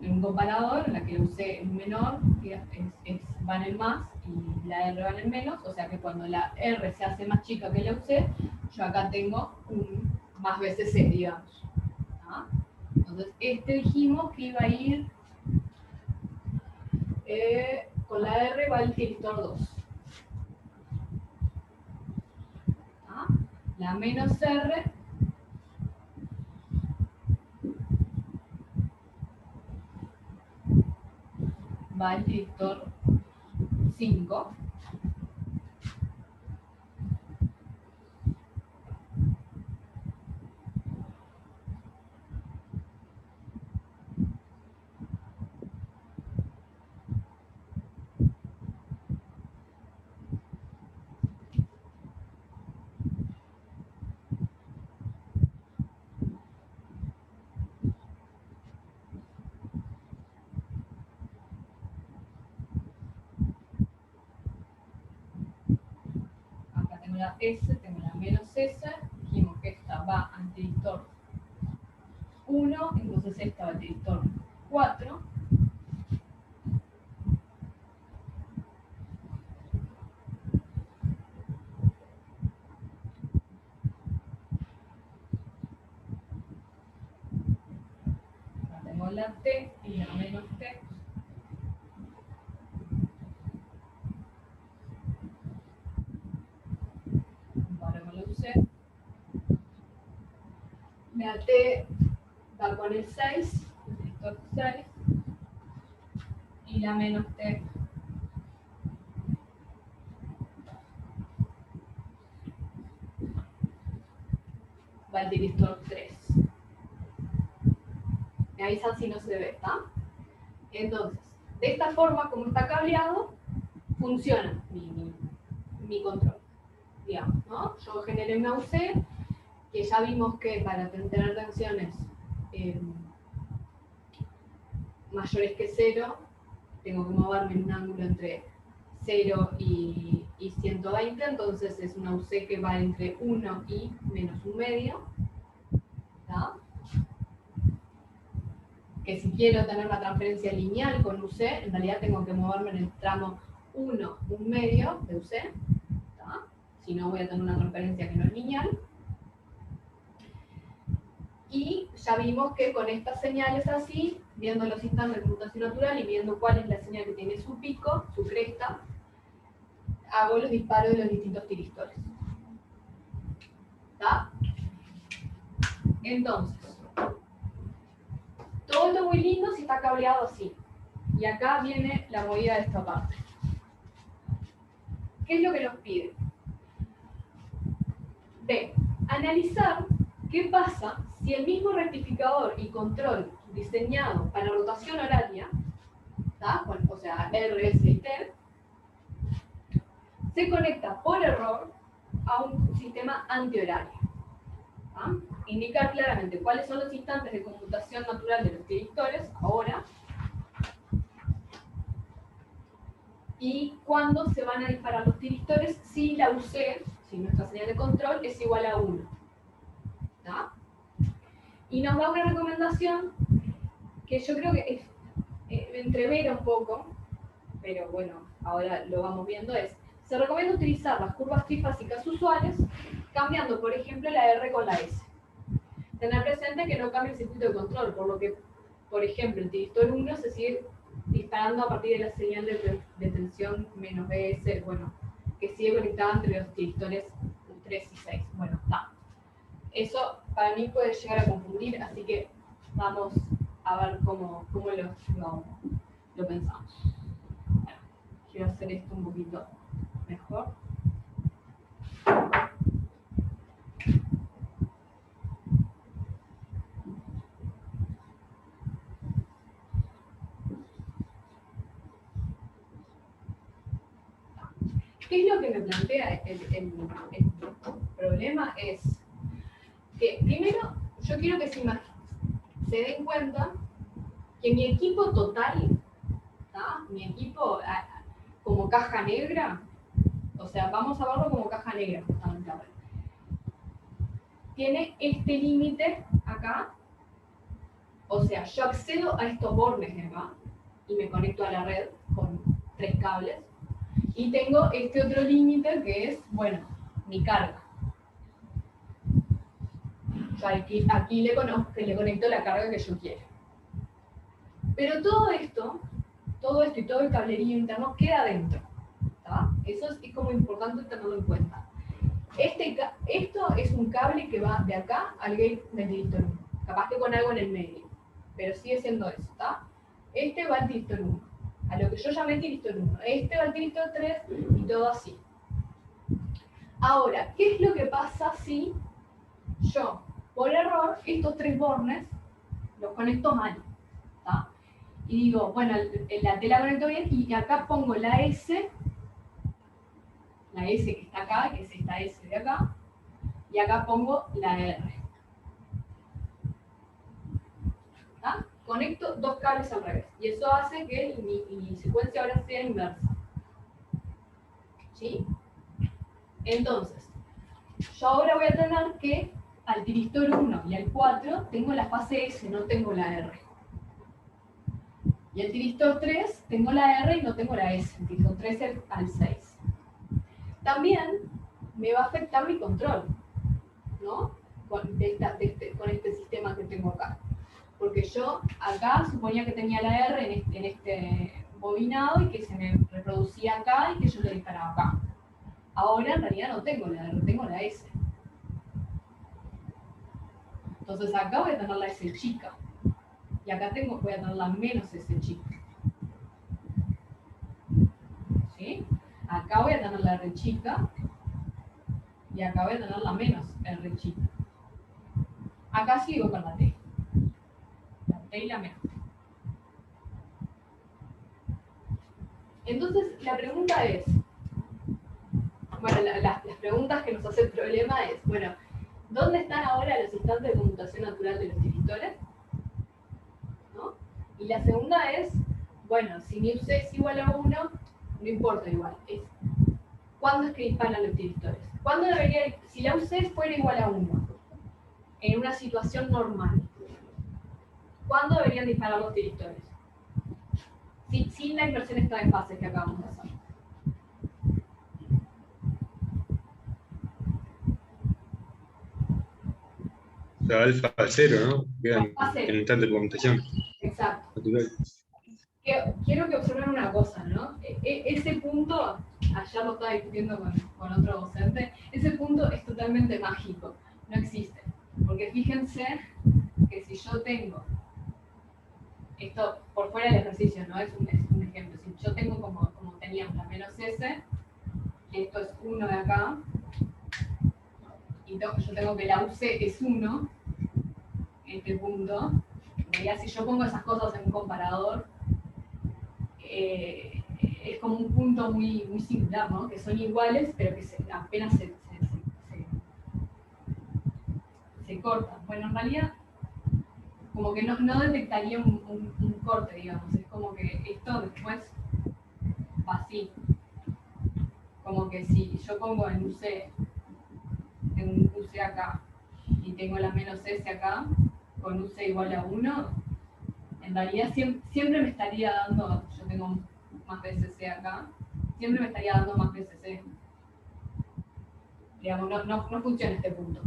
en un comparador en la que la UC es menor, va en el más y la R va en el menos, o sea que cuando la R se hace más chica que la UC, yo acá tengo un más BCC, digamos. ¿Ah? Entonces, dijimos que iba a ir con la R va el tiristor 2. ¿Ah? La menos R va el tiristor 5. La S, tengo la menos S, dijimos que esta va al tiristor 1, entonces esta va al tiristor 4. Acá tengo la T y la menos T. La T va con el 6, el tiristor 6, y la menos T va al tiristor 3. Me avisan si no se ve, ¿está? Entonces, de esta forma, como está cableado, funciona mi control, digamos, ¿no? Yo generé una UC, que ya vimos que para tener tensiones mayores que 0, tengo que moverme en un ángulo entre 0 y 120, entonces es una UC que va entre 1 y menos 1/2. ¿Tá? Que si quiero tener una transferencia lineal con UC, en realidad tengo que moverme en el tramo 1, 1/2 de UC. ¿Tá? Si no, voy a tener una transferencia que no es lineal. Y ya vimos que con estas señales así, viendo los instantes de conmutación natural y viendo cuál es la señal que tiene su pico, su cresta, hago los disparos de los distintos tiristores. ¿Está? Entonces, todo esto es muy lindo si está cableado así. Y acá viene la movida de esta parte. ¿Qué es lo que nos pide? B. Analizar qué pasa si el mismo rectificador y control diseñado para rotación horaria, bueno, o sea, R, S y T, se conecta por error a un sistema antihorario. Indicar claramente cuáles son los instantes de conmutación natural de los tiristores, ahora, y cuándo se van a disparar los tiristores si la UC, si nuestra señal de control, es igual a 1. ¿Tá? Y nos da una recomendación que yo creo que entrevera un poco, pero bueno, ahora lo vamos viendo, se recomienda utilizar las curvas trifásicas usuales, cambiando, por ejemplo, la R con la S. Tener presente que no cambia el circuito de control, por lo que, por ejemplo, el tiristor 1 se sigue disparando a partir de la señal de tensión menos BS, bueno, que sigue conectada entre los tiristores 3 y 6. Bueno, está. Eso para mí puede llegar a confundir, así que vamos a ver cómo lo pensamos. Bueno, quiero hacer esto un poquito mejor. ¿Qué es lo que me plantea el problema? Es que primero yo quiero que se den cuenta que mi equipo total, ¿tá? Mi equipo como caja negra, o sea, vamos a verlo como caja negra justamente ahora, tiene este límite acá, o sea, yo accedo a estos bordes de acá y me conecto a la red con 3 cables. Y tengo este otro límite que es, bueno, mi carga. O sea, aquí le conecto la carga que yo quiero. Pero todo esto y todo el cablerío interno queda dentro. ¿Tá? Eso es como importante tenerlo en cuenta. Esto es un cable que va de acá al gate del tiristor 1. Capaz que con algo en el medio. Pero sigue siendo eso. ¿Tá? Este va al tiristor 1. A lo que yo llamé tiristor 1. Este va al tiristor 3 y todo así. Ahora, ¿qué es lo que pasa si yo, por error, estos 3 bornes los conecto mal? ¿Tá? Y digo, bueno, la tela conecto bien y acá pongo la S que está acá, que es esta S de acá, y acá pongo la R. ¿Tá? Conecto 2 cables al revés. Y eso hace que mi secuencia ahora sea inversa. ¿Sí? Entonces, yo ahora voy a tener que al tiristor 1 y al 4 tengo la fase S, no tengo la R. Y al tiristor 3 tengo la R y no tengo la S. El tiristor 3 al 6. También me va a afectar mi control, ¿no? Con este sistema que tengo acá. Porque yo acá suponía que tenía la R en este bobinado y que se me reproducía acá y que yo lo disparaba acá. Ahora en realidad no tengo la R, tengo la S. Entonces acá voy a tener la S chica. Y acá voy a tener la menos S chica. ¿Sí? Acá voy a tener la R chica. Y acá voy a tener la menos R chica. Acá sigo con la T. Y la menos. Entonces, la pregunta es, bueno, las preguntas que nos hace el problema es, bueno, ¿dónde están ahora los instantes de conmutación natural de los tiristores? ¿No? Y la segunda es, bueno, si mi UC es igual a 1, no importa igual, es ¿cuándo es que disparan los tiristores? ¿Cuándo debería, si la UC fuera igual a 1, en una situación normal, ¿cuándo deberían disparar los tiristores? Sin la inversión esta de fases que acabamos de hacer. O sea, alfa 0, ¿no? Queda Alfa cero. en instante de computación. Exacto. Natural. Quiero que observen una cosa, ¿no? Ese punto, ayer lo estaba discutiendo con otro docente, ese punto es totalmente mágico, no existe. Porque fíjense que si yo tengo, esto por fuera del ejercicio, ¿no? Es un ejemplo, si yo tengo como teníamos la menos S, esto es 1 de acá, y yo tengo que la UC es 1, en este punto, en realidad si yo pongo esas cosas en un comparador, es como un punto muy, muy singular, ¿no? Que son iguales, pero que apenas se cortan. Bueno, en realidad, como que no detectaría un corte, digamos. Es como que esto después va así. Como que si yo pongo en UC acá, y tengo la menos S acá, con UC igual a 1, en realidad siempre me estaría dando, yo tengo más veces C acá, siempre me estaría dando más veces C. Digamos, no funciona este punto.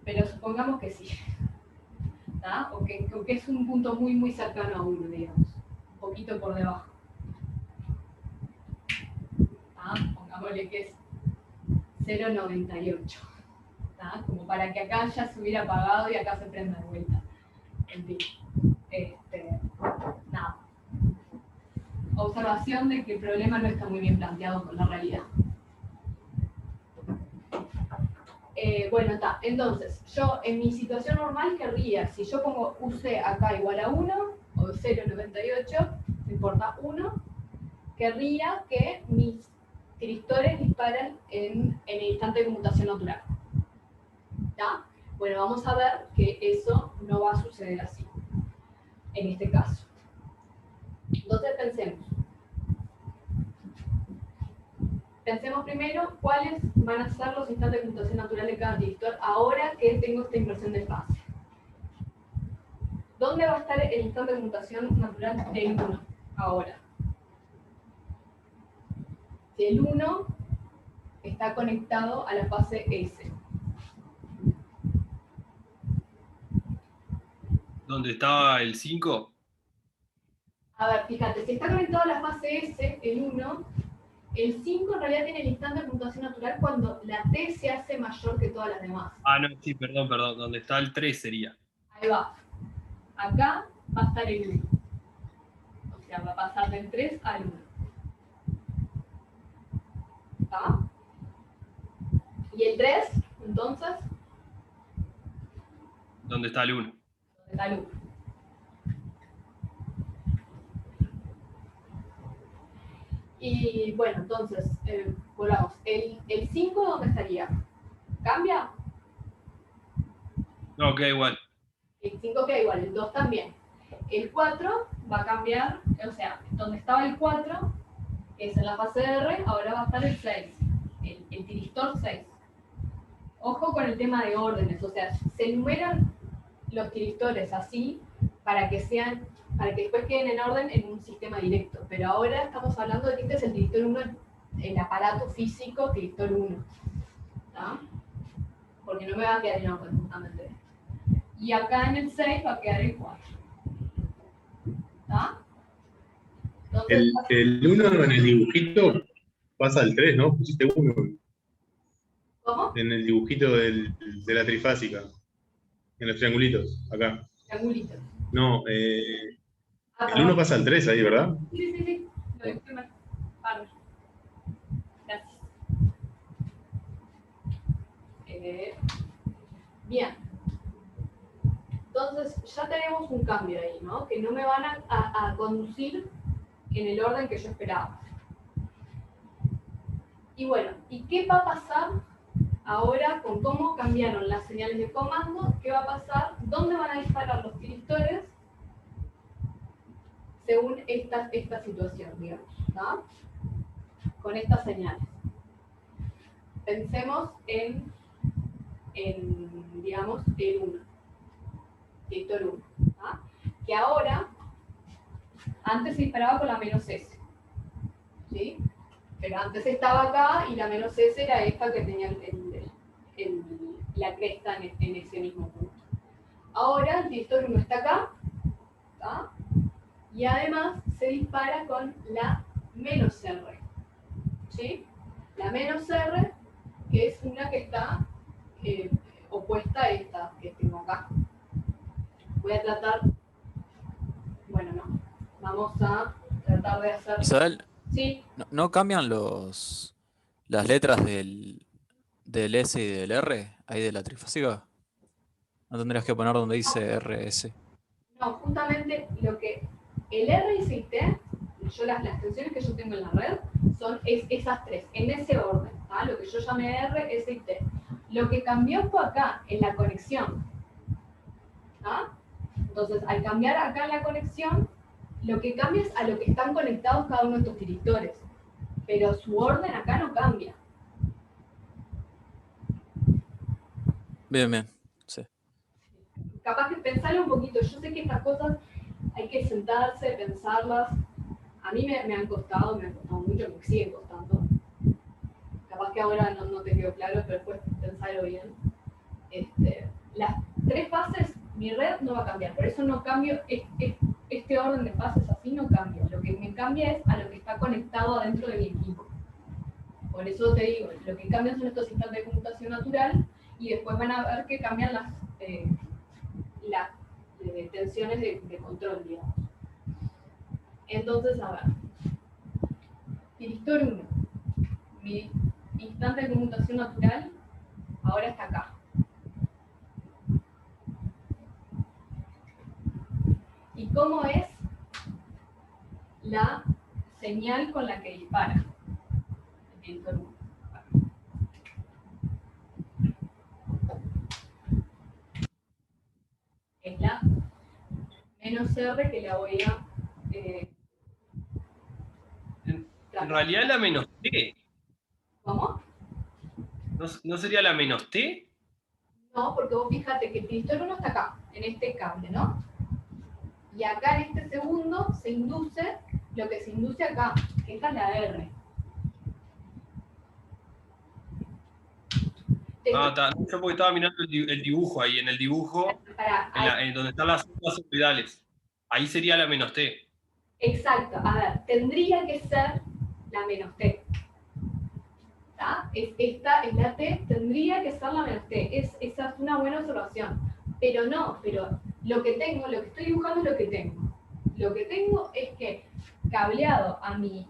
Pero supongamos que sí. ¿Tá? O que es un punto muy, muy cercano a 1, digamos. Un poquito por debajo. ¿Tá? Pongámosle que es 0,98. ¿Tá? Como para que acá ya se hubiera apagado y acá se prenda de vuelta. En fin. Nada. Observación de que el problema no está muy bien planteado con la realidad. Bueno, está. Entonces, yo en mi situación normal querría, si yo pongo UC acá igual a 1, o 0,98, no importa, 1, querría que mis tiristores disparen en el instante de conmutación natural. ¿Está? Bueno, vamos a ver que eso no va a suceder así, en este caso. Entonces pensemos primero cuáles van a ser los instantes de conmutación natural de cada tiristor ahora que tengo esta inversión de fase. ¿Dónde va a estar el instante de conmutación natural del 1 ahora? Si el 1 está conectado a la fase S. ¿Dónde estaba el 5? A ver, fíjate, si está conectado a la fase S, el 1, el 5 en realidad tiene el instante de conmutación natural cuando la T se hace mayor que todas las demás. Ah, no, sí, perdón. ¿Dónde está el 3 sería? Ahí va. Acá va a estar el 1. O sea, va a pasar del 3 al 1. ¿Está? ¿Y el 3, entonces? ¿Dónde está el 1? ¿Dónde está el 1? Y bueno, entonces, volvamos. ¿El 5 dónde estaría? ¿Cambia? No, queda igual. El 5 queda igual, el 2 también. El 4 va a cambiar, o sea, donde estaba el 4, que es en la fase R, ahora va a estar el 6, el tiristor 6. Ojo con el tema de órdenes, o sea, se enumeran los tiristores así para que después queden en orden en un sistema directo. Pero ahora estamos hablando de que este es el tiristor 1, el aparato físico tiristor 1. ¿Tá? Porque no me va a quedar en orden justamente. Y acá en el 6 va a quedar el 4. ¿Está? Entonces, El 1 en el dibujito pasa al 3, ¿no? Pusiste 1 ¿cómo? en el dibujito de la trifásica. En los triangulitos, acá. Triangulito. No, Ah, el perdón. 1 pasa al 3 ahí, ¿verdad? Sí. Lo dije mal. Bárbaro. Gracias. Bien. Entonces, ya tenemos un cambio ahí, ¿no? Que no me van a conducir en el orden que yo esperaba. Y bueno, ¿y qué va a pasar ahora con cómo cambiaron las señales de comando? ¿Qué va a pasar? ¿Dónde van a disparar los tiristores? Según esta situación, digamos, ¿no? con estas señales. Pensemos en digamos, el 1, vector 1, ¿ah? Que ahora, antes se disparaba con la menos S, ¿sí? Pero antes estaba acá y la menos S era esta que tenía la cresta en ese mismo punto. Ahora el vector 1 está acá, ¿tá? Y además se dispara con la menos R, ¿sí? La menos R, que es una que está opuesta a esta que tengo acá. Voy a tratar, bueno, no, vamos a tratar de hacer... Isabel, Sí, ¿no cambian las letras del S y del R ahí de la trifásica? ¿No tendrías que poner donde dice RS? no, justamente lo que el R y T, las tensiones que yo tengo en la red son esas tres, en ese orden, ¿tá? Lo que yo llamé R, S y T. Lo que cambió fue acá, en la conexión. ¿Tá? Entonces, al cambiar acá en la conexión, lo que cambia es a lo que están conectados cada uno de estos tiristores. Pero su orden acá no cambia. Bien, bien. Sí. Capaz que pensarlo un poquito. Yo sé que estas cosas hay que sentarse, pensarlas. A mí me han costado mucho, me siguen costando. Capaz que ahora no te quedó claro, pero después pensarlo bien. Las tres fases, mi red no va a cambiar. Por eso no cambio, este orden de fases así no cambia. Lo que me cambia es a lo que está conectado adentro de mi equipo. Por eso te digo, lo que cambian son estos instantes de conmutación natural y después van a ver que cambian las tensiones de control, digamos. Entonces, a ver. Tiristor 1. Mi instante de conmutación natural ahora está acá. ¿Y cómo es la señal con la que dispara el tiristor 1? Es la menos R que la voy a... en realidad la menos T. ¿Cómo? ¿No sería la menos T? No, porque vos fíjate que el tiristor 1 está acá, en este cable, ¿no? Y acá en este segundo se induce lo que se induce acá, que esta es la R. Yo porque estaba mirando el dibujo ahí, en el dibujo, en donde están las ondas orbitales. Ahí sería la menos T. Exacto, a ver, tendría que ser la menos T. ¿Tá? Esta es la T, tendría que ser la menos T. Esa es una buena observación. Pero no, lo que estoy dibujando es lo que tengo. Lo que tengo es que cableado a mi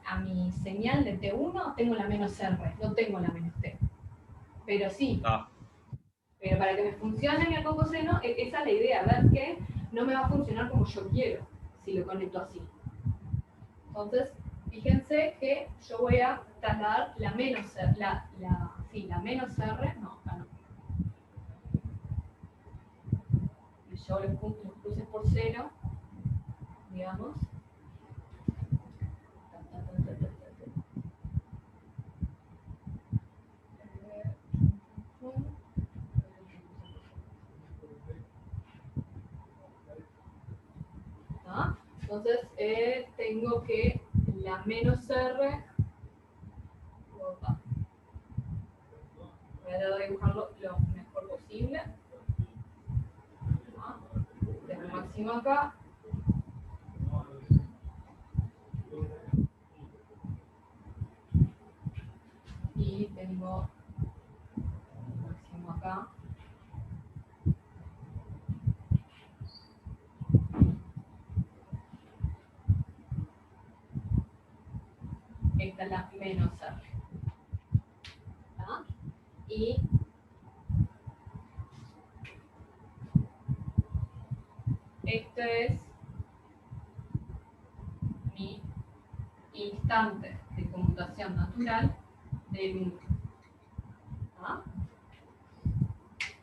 señal de T1 tengo la menos R, no tengo la menos T. Pero sí. Pero para que me funcione en el coseno, esa es la idea, ver que no me va a funcionar como yo quiero si lo conecto así. Entonces, fíjense que yo voy a trasladar la menos R, la menos R, no, acá no. Y yo los cruces por 0, digamos. ¿Ah? Entonces, tengo que la menos R, voy a tratar de dibujarlo lo mejor posible. ¿Ah? Tengo el máximo acá. Y tengo el máximo acá. Esta es la menos R. ¿Tá? Y este es mi instante de conmutación natural del 1. ¿Ah?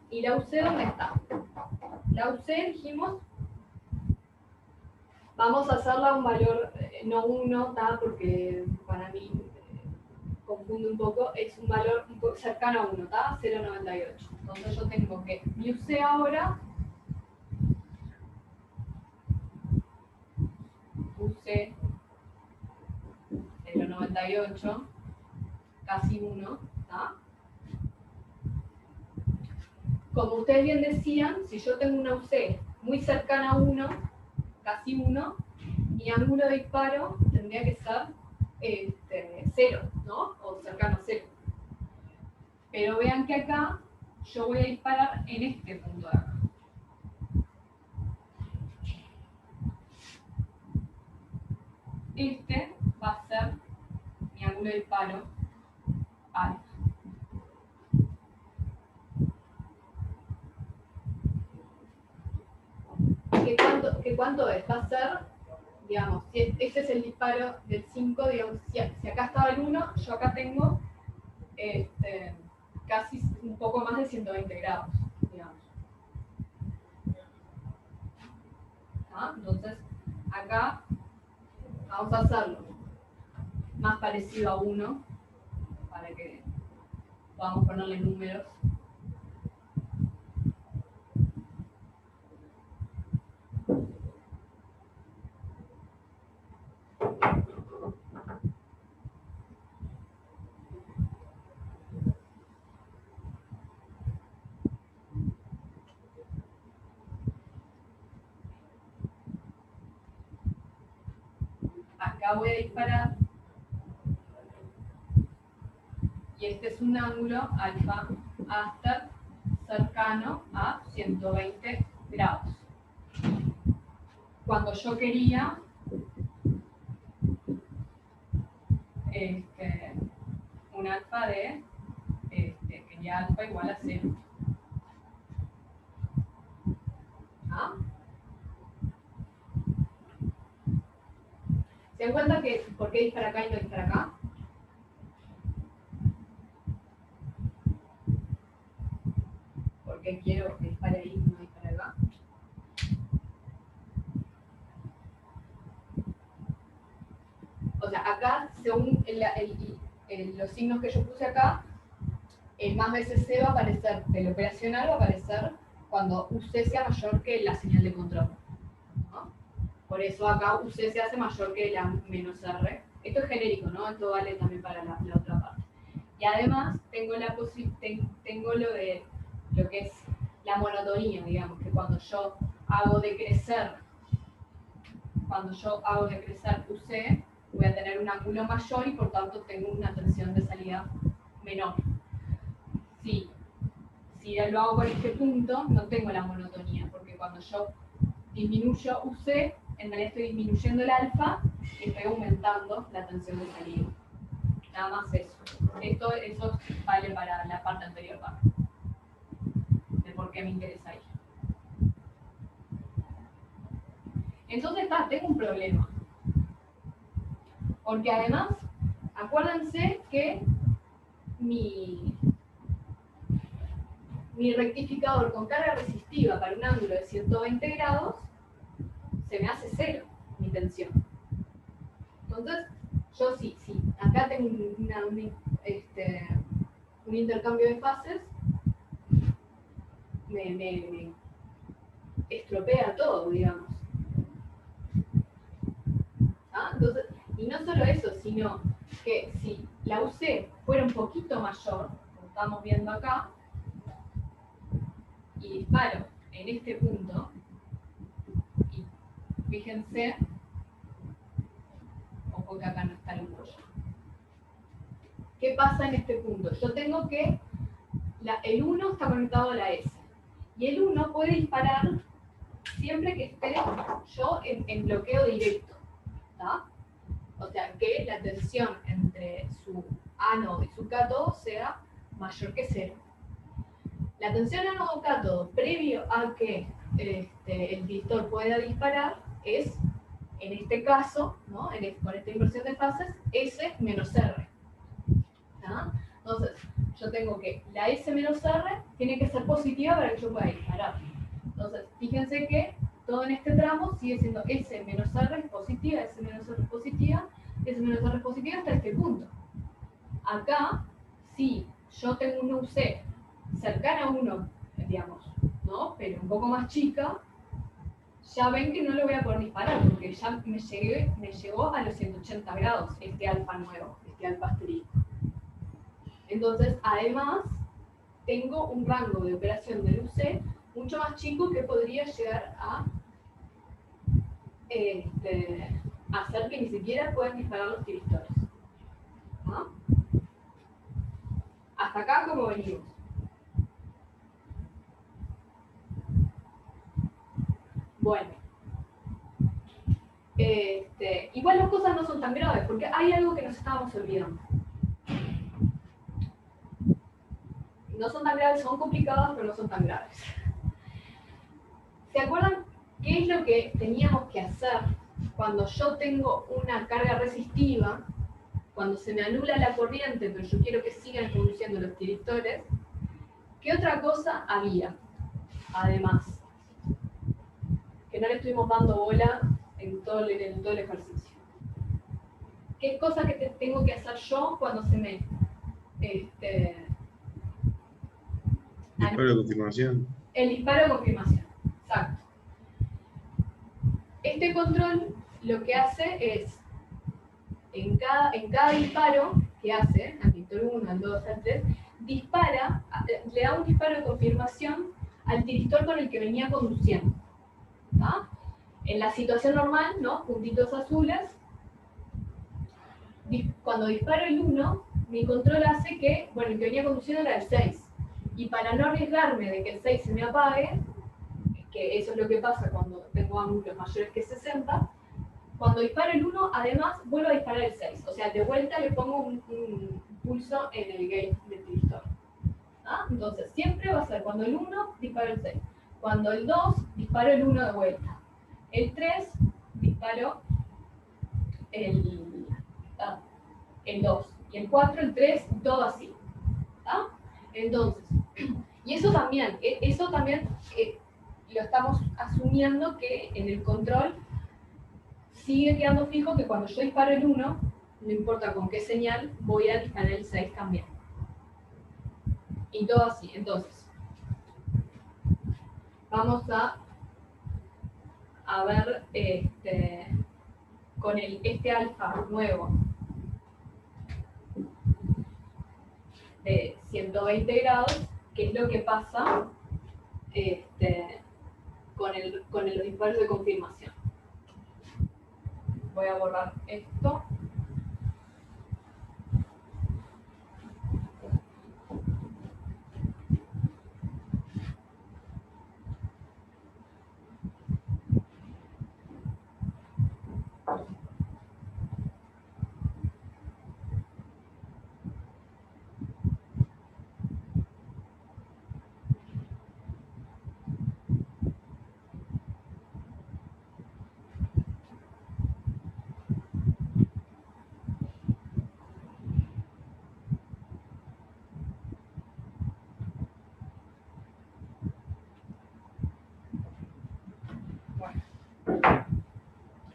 ¿Y la UC dónde está? La UC dijimos, vamos a hacerla un valor no 1, porque para mí confunde un poco, es un valor un poco cercano a 1, ¿está? 0,98. Entonces yo tengo que mi UC ahora, UC 0,98, casi 1, ¿está? Como ustedes bien decían, si yo tengo una UC muy cercana a 1, casi 1, mi ángulo de disparo tendría que ser 0, ¿no? O cercano a 0. Pero vean que acá yo voy a disparar en este punto de acá. Este va a ser mi ángulo de disparo alfa. ¿Qué cuánto es? Va a ser, digamos, si este es el disparo del 5, digamos, si acá estaba el 1, yo acá tengo casi un poco más de 120 grados, digamos. ¿Ah? Entonces, acá vamos a hacerlo más parecido a 1, para que podamos ponerle números. Acá voy a disparar y este es un ángulo alfa hasta cercano a 120 grados. Cuando yo quería un alfa de quería alfa igual a 0. ¿Ah? ¿Se dan cuenta que por qué dispara acá y no dispara acá? ¿Por qué quiero que dispare ahí y no dispare acá? O sea, acá, según los signos que yo puse acá, más veces C va a aparecer del operacional, va a aparecer cuando UC sea mayor que la señal de control. ¿No? Por eso acá UC se hace mayor que la menos R. Esto es genérico, ¿no? Esto vale también para la otra parte. Y además tengo lo de lo que es la monotonía, digamos, que cuando yo hago decrecer UC, voy a tener un ángulo mayor y por tanto tengo una tensión de salida menor. Si lo hago por este punto, no tengo la monotonía, porque cuando yo disminuyo UC, en realidad estoy disminuyendo el alfa y estoy aumentando la tensión de salida. Nada más eso. Eso vale para la parte anterior, de por qué me interesa ahí. Entonces tengo un problema. Porque además, acuérdense que mi rectificador con carga resistiva para un ángulo de 120 grados se me hace 0, mi tensión. Entonces, yo sí, acá tengo un intercambio de fases, me estropea todo, digamos. ¿Ah? Entonces, y no solo eso, sino que si la UC fuera un poquito mayor, como estamos viendo acá, y disparo en este punto, y fíjense, ojo que acá no está el bollo. ¿Qué pasa en este punto? Yo tengo que, el 1 está conectado a la S, y el 1 puede disparar siempre que esté yo en bloqueo directo, ¿tá? O sea, que la tensión entre su ánodo y su cátodo sea mayor que 0. La tensión ánodo-cátodo previo a que el distor pueda disparar es, en este caso, ¿no? Con esta inversión de fases, S menos R. ¿No? Entonces, yo tengo que la S menos R tiene que ser positiva para que yo pueda disparar. Entonces, fíjense que todo en este tramo sigue siendo S menos R es positiva, S menos R es positiva, S menos R es positiva hasta este punto. Acá, si yo tengo una UC cercana a 1, digamos, ¿no? Pero un poco más chica, ya ven que no lo voy a poder disparar, porque ya me llegó a los 180 grados este alfa nuevo, este alfa asterisco. Entonces, además, tengo un rango de operación del UC mucho más chico que podría llegar a hacer que ni siquiera puedan disparar los tiristores. ¿Ah? Hasta acá, como venimos. Bueno. Igual las cosas no son tan graves, porque hay algo que nos estábamos olvidando. No son tan graves, son complicadas, pero no son tan graves. ¿Se acuerdan qué es lo que teníamos que hacer cuando yo tengo una carga resistiva? Cuando se me anula la corriente, pero yo quiero que sigan conduciendo los tiristores. ¿Qué otra cosa había? Además, que no le estuvimos dando bola en todo el ejercicio. ¿Qué cosa que tengo que hacer yo cuando se me... Disparo de confirmación. El disparo de confirmación, exacto. Este control lo que hace es, en cada disparo que hace, al tiristor 1, al 2, al 3, dispara, le da un disparo de confirmación al tiristor con el que venía conduciendo. ¿Tá? En la situación normal, ¿no? Puntitos azules. Cuando disparo el 1, mi control hace que, bueno, el que venía conduciendo era el 6. Y para no arriesgarme de que el 6 se me apague, que eso es lo que pasa cuando tengo ángulos mayores que 60, cuando disparo el 1, además, vuelvo a disparar el 6. O sea, de vuelta le pongo un pulso en el gate del tiristor. ¿Ah? Entonces, siempre va a ser cuando el 1, disparo el 6. Cuando el 2, disparo el 1 de vuelta. El 3, disparo el 2. Y el 4, el 3, todo así. ¿Ah? Entonces, y eso también lo estamos asumiendo que en el control sigue quedando fijo que cuando yo disparo el 1, no importa con qué señal, voy a disparar el 6 también. Y todo así. Entonces, vamos a ver con este alfa nuevo de 120 grados, qué es lo que pasa con los disparos de confirmación. Voy a borrar esto.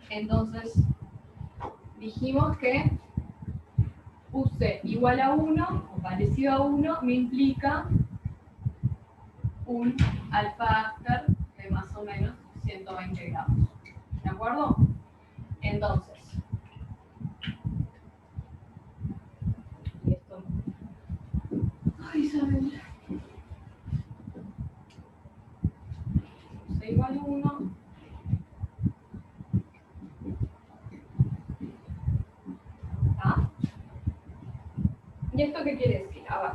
Entonces, dijimos que UC igual a 1, o parecido a 1, me implica un alfa after de más o menos 120 grados. ¿De acuerdo? Entonces, y esto... Ay, Isabel. UC igual a 1. ¿Y esto qué quiere decir? A ver.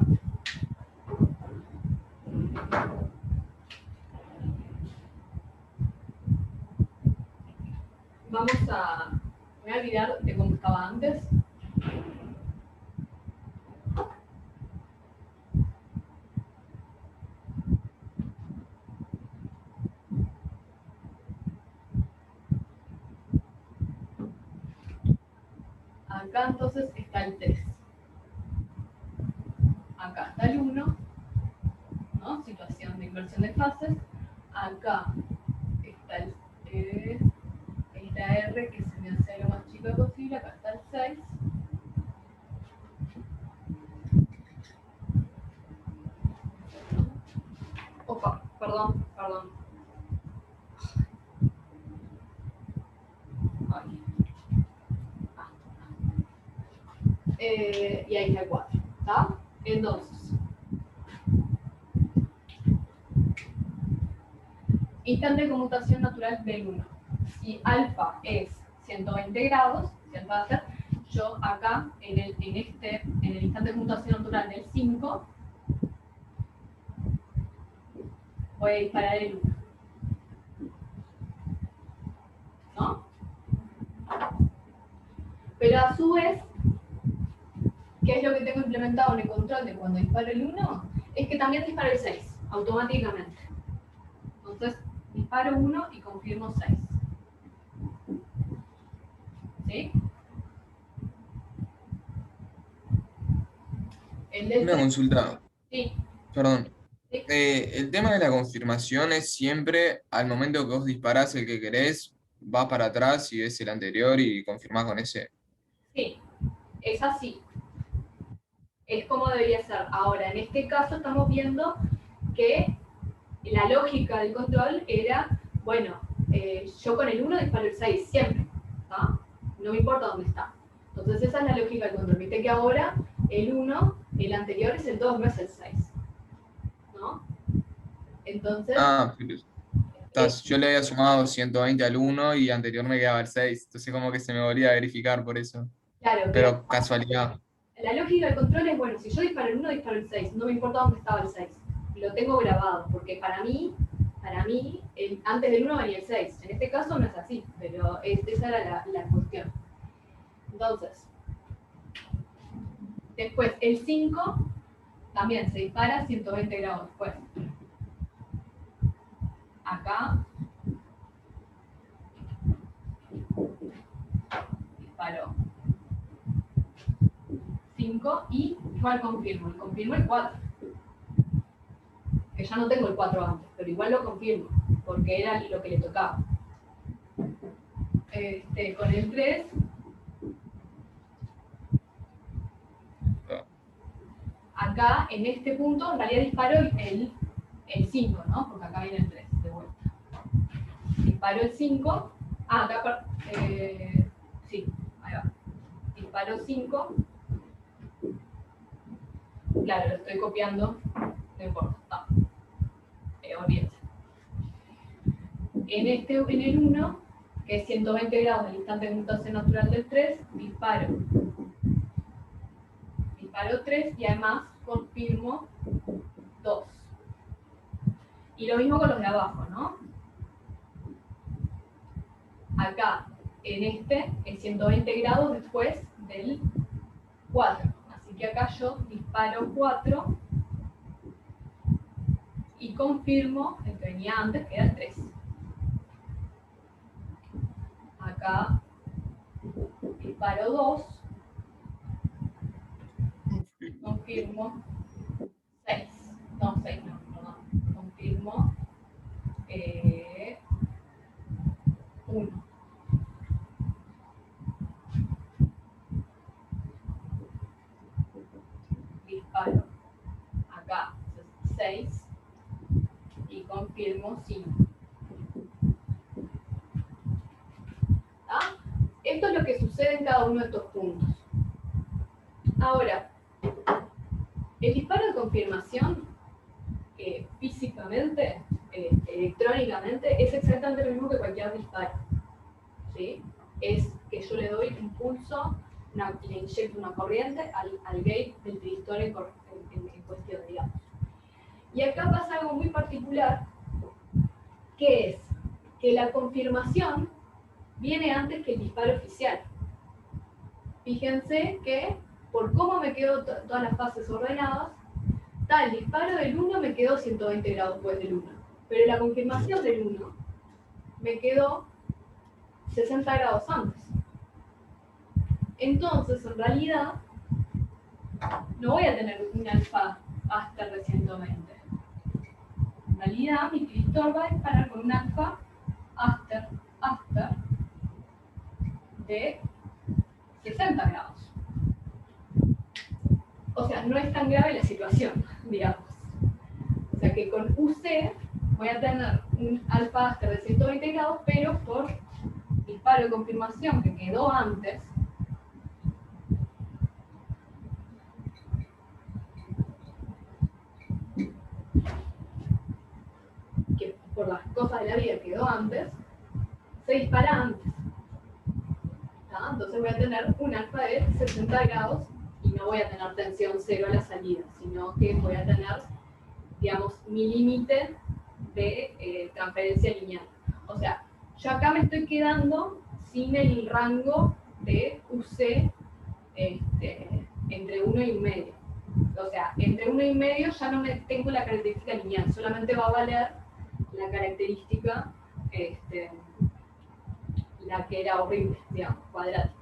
Me voy a olvidar de cómo estaba antes. Acá entonces está el 3. Acá está el 1, ¿no? Situación de inversión de fases. Acá está la R que se me hace lo más chico posible. Acá está el 6. Opa, perdón. Ay. Y ahí está el 4, ¿está? Entonces, instante de conmutación natural del 1. Si alfa es 120 grados, ¿cierto? Va a ser, yo acá, en el instante de conmutación natural del 5, voy a disparar el 1. ¿No? Pero a su vez, ¿qué es lo que tengo implementado en el control de cuando disparo el 1? Es que también disparo el 6, automáticamente. Entonces, disparo 1 y confirmo 6. ¿Sí? Una consulta. Sí. Perdón. Sí. El tema de la confirmación es siempre al momento que vos disparás el que querés, vas para atrás y ves el anterior y confirmás con ese. Sí, es así. Es como debería ser. Ahora, en este caso estamos viendo que la lógica del control era, bueno, yo con el 1 disparo el 6 siempre, ¿tá? No me importa dónde está. Entonces esa es la lógica del control. Viste que ahora el 1, el anterior es el 2, no es el 6. ¿No? Entonces... Yo le había sumado 120 al 1 y anterior me quedaba el 6. Entonces como que se me volvía a verificar por eso. Claro, pero casualidad. La lógica del control es, bueno, si yo disparo el 1, disparo el 6. No me importa dónde estaba el 6. Lo tengo grabado, porque para mí antes del 1 venía el 6. En este caso no es así, pero esa era la cuestión. Entonces, después el 5 también se dispara a 120 grados después. Acá disparo 5 y igual confirmo el 4. Que ya no tengo el 4 antes, pero igual lo confirmo, porque era lo que le tocaba. Con el 3, acá en este punto en realidad disparo el 5, ¿no? Porque acá viene el 3 de vuelta. Disparo el 5, acá, sí, ahí va. Disparo 5, claro, lo estoy copiando, no importa, olvídense. En el 1, que es 120 grados del instante de conmutación natural del 3, disparo 3 y además confirmo 2. Y lo mismo con los de abajo, ¿no? Acá, en es 120 grados después del 4. Así que acá yo disparo 4 y confirmo el que venía antes, que era el 3. Acá disparo 2, confirmo 6. No, 6 no, perdón. Confirmo 1. Disparo acá 6 y confirmo 5. ¿Ah? Esto es lo que sucede en cada uno de estos puntos. Ahora, el disparo de confirmación, físicamente, electrónicamente, es exactamente lo mismo que cualquier disparo. ¿Sí? Es que yo le doy un pulso, le inyecto una corriente al gate del tristol en cuestión, digamos. Y acá pasa algo muy particular, que es que la confirmación viene antes que el disparo oficial. Fíjense que, por cómo me quedó todas las fases ordenadas, el disparo del 1 me quedó 120 grados después del 1, pero la confirmación del 1 me quedó 60 grados antes. Entonces, en realidad, no voy a tener un alfa Aster de 120. En realidad, mi tristol va a disparar con un alfa Aster de 60 grados. O sea, no es tan grave la situación, digamos. O sea que con UC UC voy a tener un alfa Aster de 120 grados, pero por disparo de confirmación que quedó antes, que por las cosas de la vida quedó antes, se dispara antes. ¿Tá? Entonces voy a tener un alfa de 60 grados y no voy a tener tensión cero a la salida, sino que voy a tener, digamos, mi límite de transferencia lineal. O sea, yo acá me estoy quedando sin el rango de UC entre 1 y 1,5. O sea, entre 1 y 1,5 ya no tengo la característica lineal, solamente va a valer la característica, la que era horrible, digamos, cuadrática.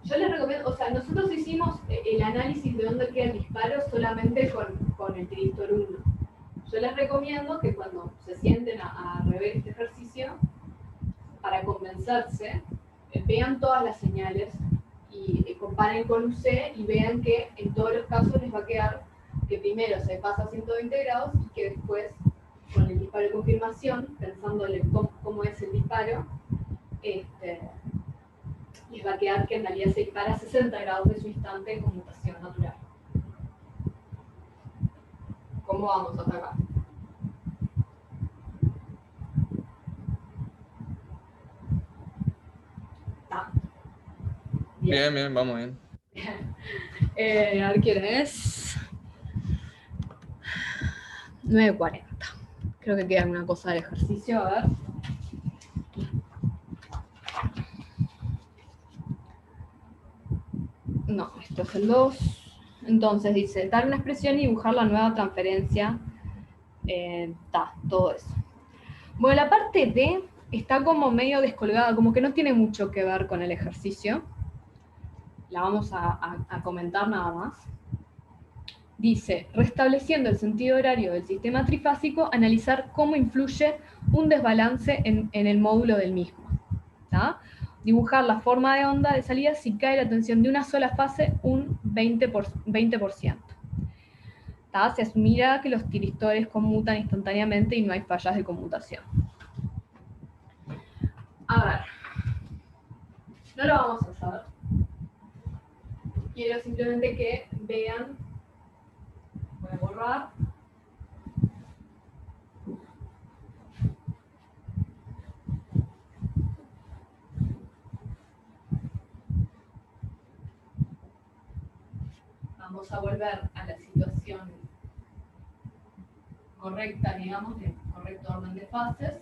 Yo les recomiendo, o sea, nosotros hicimos el análisis de dónde queda el disparo solamente con el tristor 1. Yo les recomiendo que cuando se sienten a rever este ejercicio, para convencerse, vean todas las señales y comparen con UC y vean que en todos los casos les va a quedar que primero se pasa a 120 grados y que después, con el disparo de confirmación, pensándole cómo es el disparo, les va a quedar que en realidad se dispara a 60 grados de su instante en conmutación natural. ¿Cómo vamos hasta acá? ¿Está? Bien, bien, vamos bien. A ver quién es. 9:40. Creo que queda una cosa del ejercicio, a ver. No, esto es el 2. Entonces dice, dar una expresión y dibujar la nueva transferencia. Todo eso. Bueno, la parte D está como medio descolgada, como que no tiene mucho que ver con el ejercicio. La vamos a comentar nada más. Dice, restableciendo el sentido horario del sistema trifásico, analizar cómo influye un desbalance en el módulo del mismo. ¿Tá? Dibujar la forma de onda de salida si cae la tensión de una sola fase un 20%. ¿Tá? Se asumirá que los tiristores conmutan instantáneamente y no hay fallas de conmutación. A ver, no lo vamos a saber. Quiero simplemente que vean. Voy a borrar. Vamos a volver a la situación correcta, digamos, de correcto orden de fases.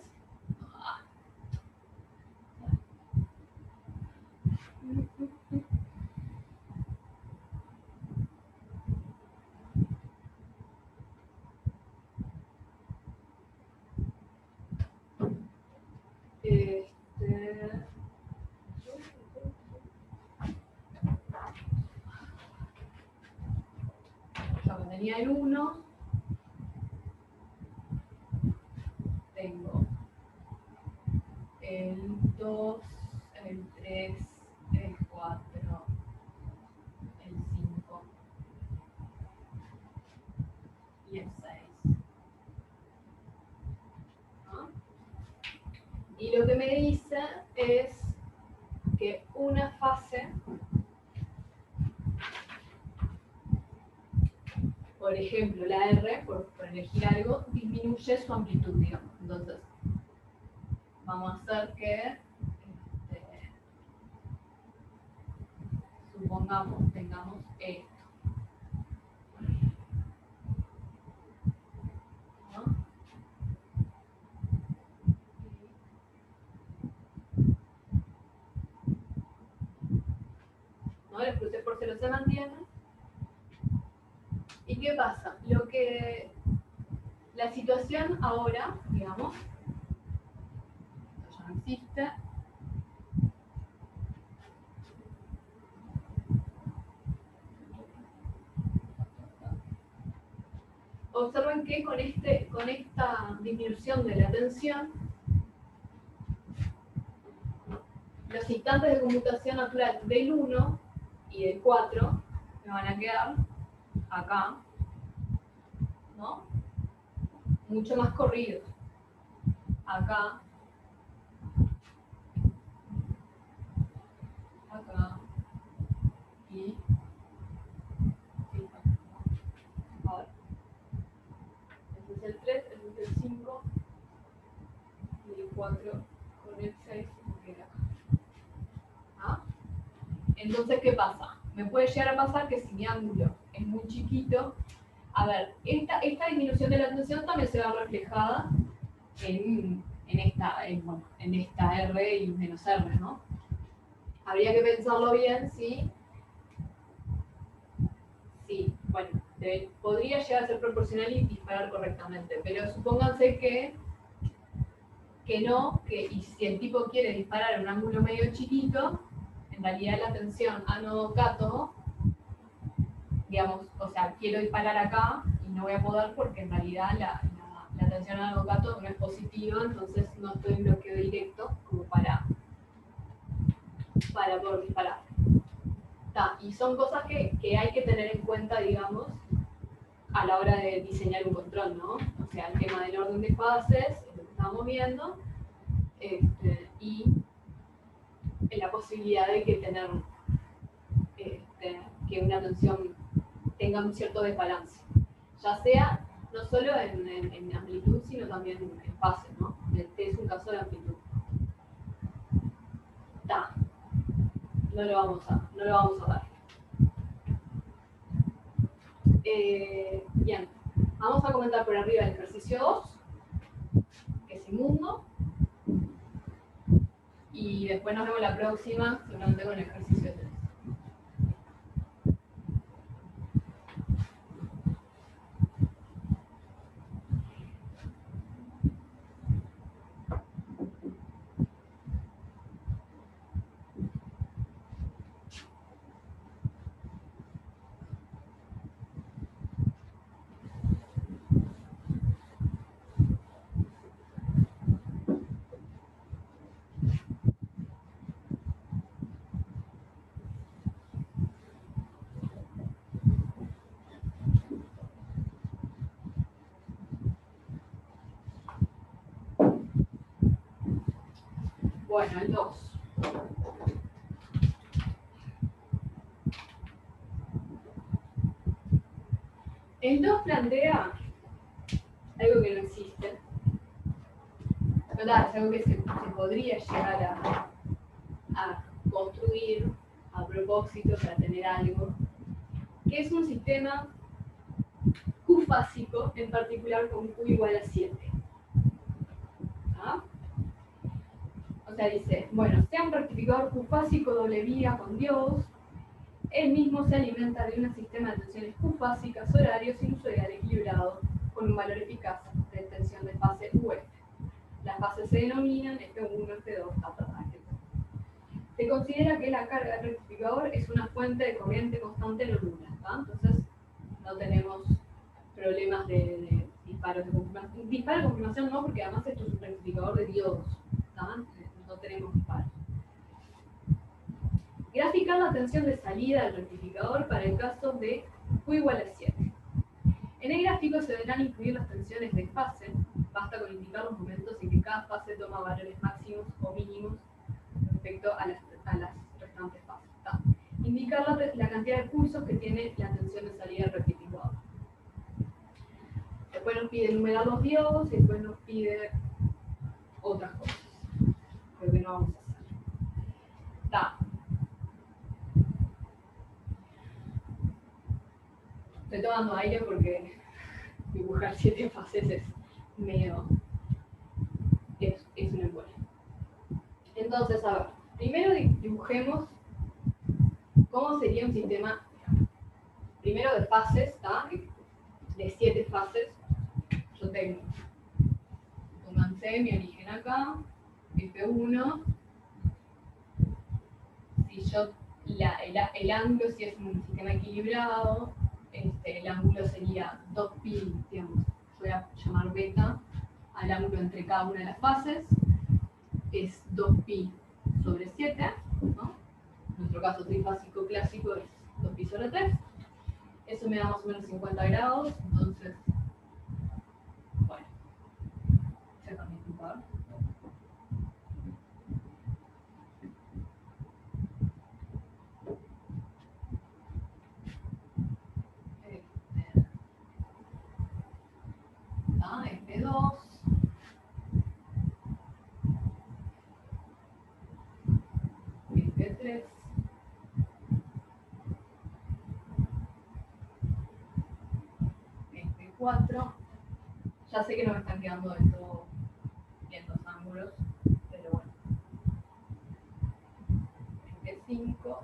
Yo tenía el 1, tengo el 2, el 3, el 4, el 5 y el 6. ¿No? Y lo que me dice es que una fase, por ejemplo la R, por elegir algo, disminuye su amplitud, digamos. Entonces, vamos a hacer que, supongamos, tengamos esto. ¿No? ¿No? El cruce por cero se mantiene. ¿Y qué pasa? La situación ahora, digamos, esto ya no existe. Observen que con esta disminución de la tensión, los instantes de conmutación natural del 1 y del 4 me van a quedar acá, ¿no? Mucho más corridos. Acá. Acá. Y. Ahora. Este es el 3, este es el 5. Y el 4 con el 6 se queda acá. ¿Ah? Entonces, ¿qué pasa? Me puede llegar a pasar que si mi ángulo es muy chiquito, a ver, esta disminución de la tensión también se va reflejada en esta R y menos R, ¿no? Habría que pensarlo bien, sí. Sí, bueno, podría llegar a ser proporcional y disparar correctamente, pero supónganse que no, y si el tipo quiere disparar en un ángulo medio chiquito, en realidad la tensión ánodo-cátodo, digamos, o sea, quiero disparar acá y no voy a poder porque en realidad la tensión ánodo-cátodo no es positiva, entonces no estoy en bloqueo directo como para poder disparar. Y son cosas que hay que tener en cuenta, digamos, a la hora de diseñar un control, ¿no? O sea, el tema del orden de fases, es lo que estamos viendo, y la posibilidad de que que una tensión tenga un cierto desbalance, ya sea no solo en amplitud, sino también en fase, ¿no? Este es un caso de amplitud. No lo vamos a dar. Bien, vamos a comentar por arriba el ejercicio 2, que es inmundo, y después nos vemos la próxima, seguramente con el ejercicio 3. Bueno, el 2. El 2 plantea algo que no existe. No, es algo que se podría llegar a construir a propósito para tener algo, que es un sistema Q-fásico, en particular con Q igual a 7. ¿Ah? O sea, dice, bueno, sea un rectificador Q-fásico doble vía con Dios, él mismo se alimenta de un sistema de tensiones Q-fásicas horario sinusoidal equilibrado con un valor eficaz de tensión de fase UF. Las fases se denominan F1, F2, etc. Se considera que la carga del rectificador es una fuente de corriente constante no nula, entonces no tenemos problemas de disparos de confirmación. Disparo de confirmación no, porque además esto es un rectificador de diodos, no tenemos disparos. Graficar la tensión de salida del rectificador para el caso de Q igual a 7. En el gráfico se deberán incluir las tensiones de fase, basta con indicar los momentos en que cada fase toma valores máximos o mínimos respecto a las restantes fases. Indicar la cantidad de pulsos que tiene la tensión de salida del rectificador. Después nos pide enumerar los diodos y después nos pide otras cosas, pero que no vamos a hacer. Estoy tomando aire porque dibujar 7 fases es medio... es un embole. Entonces, a ver, primero dibujemos cómo sería un sistema, primero de fases, de 7 fases. Yo tengo, pónganse mi origen acá, F1, si yo, el ángulo, si es un sistema equilibrado, el ángulo sería 2pi, digamos, voy a llamar beta al ángulo entre cada una de las fases, es 2pi sobre 7, ¿no? En nuestro caso trifásico clásico es 2pi sobre 3, eso me da más o menos 50 grados, entonces ver. F2. F3. F4. Ya sé que no me están quedando del todo bien los ángulos, pero bueno. F5.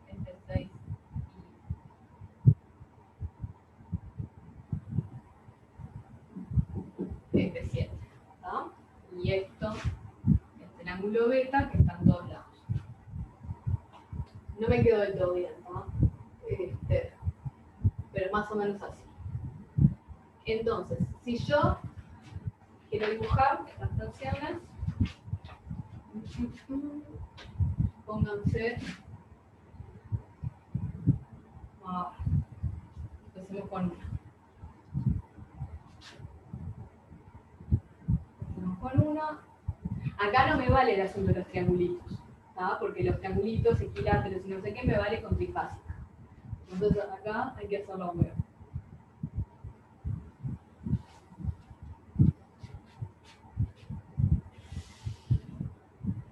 F6 y F7. ¿No? Y esto es el ángulo beta que está en todos lados. No me quedó del todo bien, ¿no? Pero más o menos así. Entonces, si yo quiero dibujar estas tensiones, pónganse, empecemos con una. Empecemos con una. Acá no me vale el asunto de los triangulitos, ¿tá? Porque los triangulitos, equiláteros y no sé qué, me vale con trifásica. Entonces acá hay que hacerlo muy bien.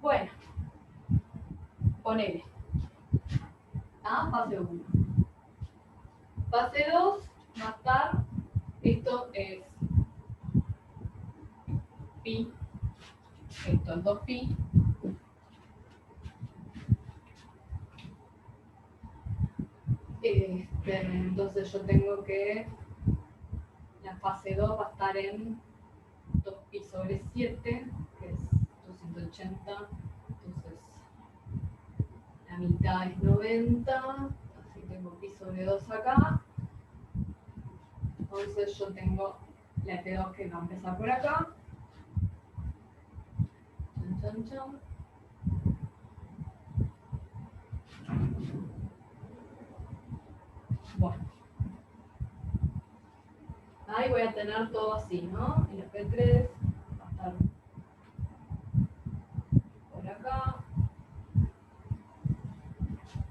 Bueno, ponele. Fase 1. Fase 2 va a estar, esto es pi, esto es 2pi. Entonces yo tengo que, la fase 2 va a estar en 2pi sobre 7, que es 280, entonces la mitad es 90, así tengo pi sobre 2 acá. Entonces yo tengo la F2 que va a empezar por acá. Chan, chan, chan. Bueno. Ahí voy a tener todo así, ¿no? El F3 va a estar por acá.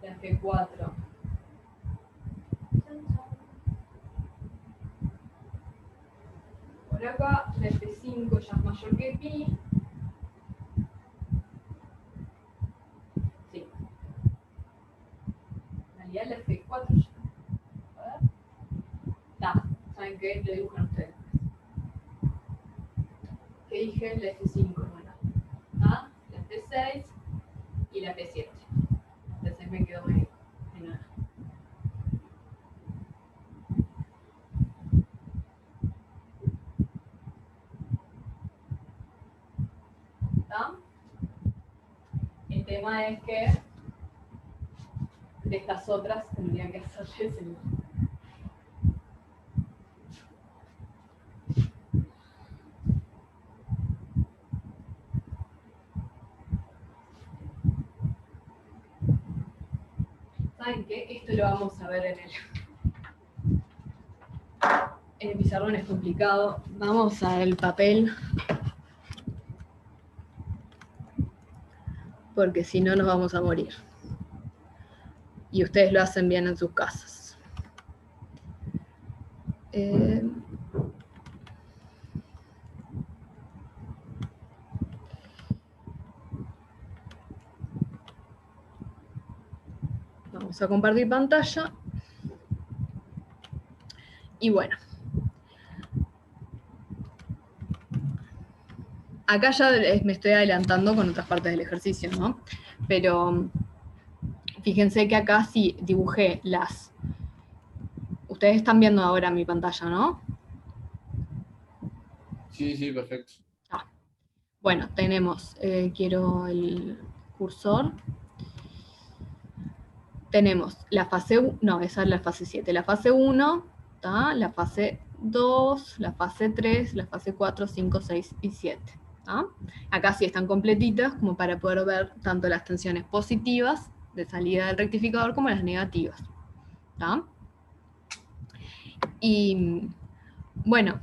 La F4. Por acá, la F5 ya es mayor que pi. Sí. En realidad la F4 ya. A ver. ¿Saben qué? Lo dibujan ustedes. ¿Qué dije? La F5, bueno. La F6 y la F7. La F6 me quedó medio en nada. El tema es que de estas otras tendría que hacerles el... ¿Saben qué? Esto lo vamos a ver en el pizarrón, es complicado. Vamos al papel. Porque si no nos vamos a morir. Y ustedes lo hacen bien en sus casas. Vamos a compartir pantalla. Y bueno. Acá ya me estoy adelantando con otras partes del ejercicio, ¿no? Pero fíjense que acá sí dibujé las... Ustedes están viendo ahora mi pantalla, ¿no? Sí, perfecto. Bueno, tenemos, quiero el cursor. Tenemos la fase 1, no, esa es la fase 7. La fase 1, la fase 2, la fase 3, la fase 4, 5, 6 y 7. Acá sí están completitas como para poder ver tanto las tensiones positivas de salida del rectificador como las negativas. Y bueno,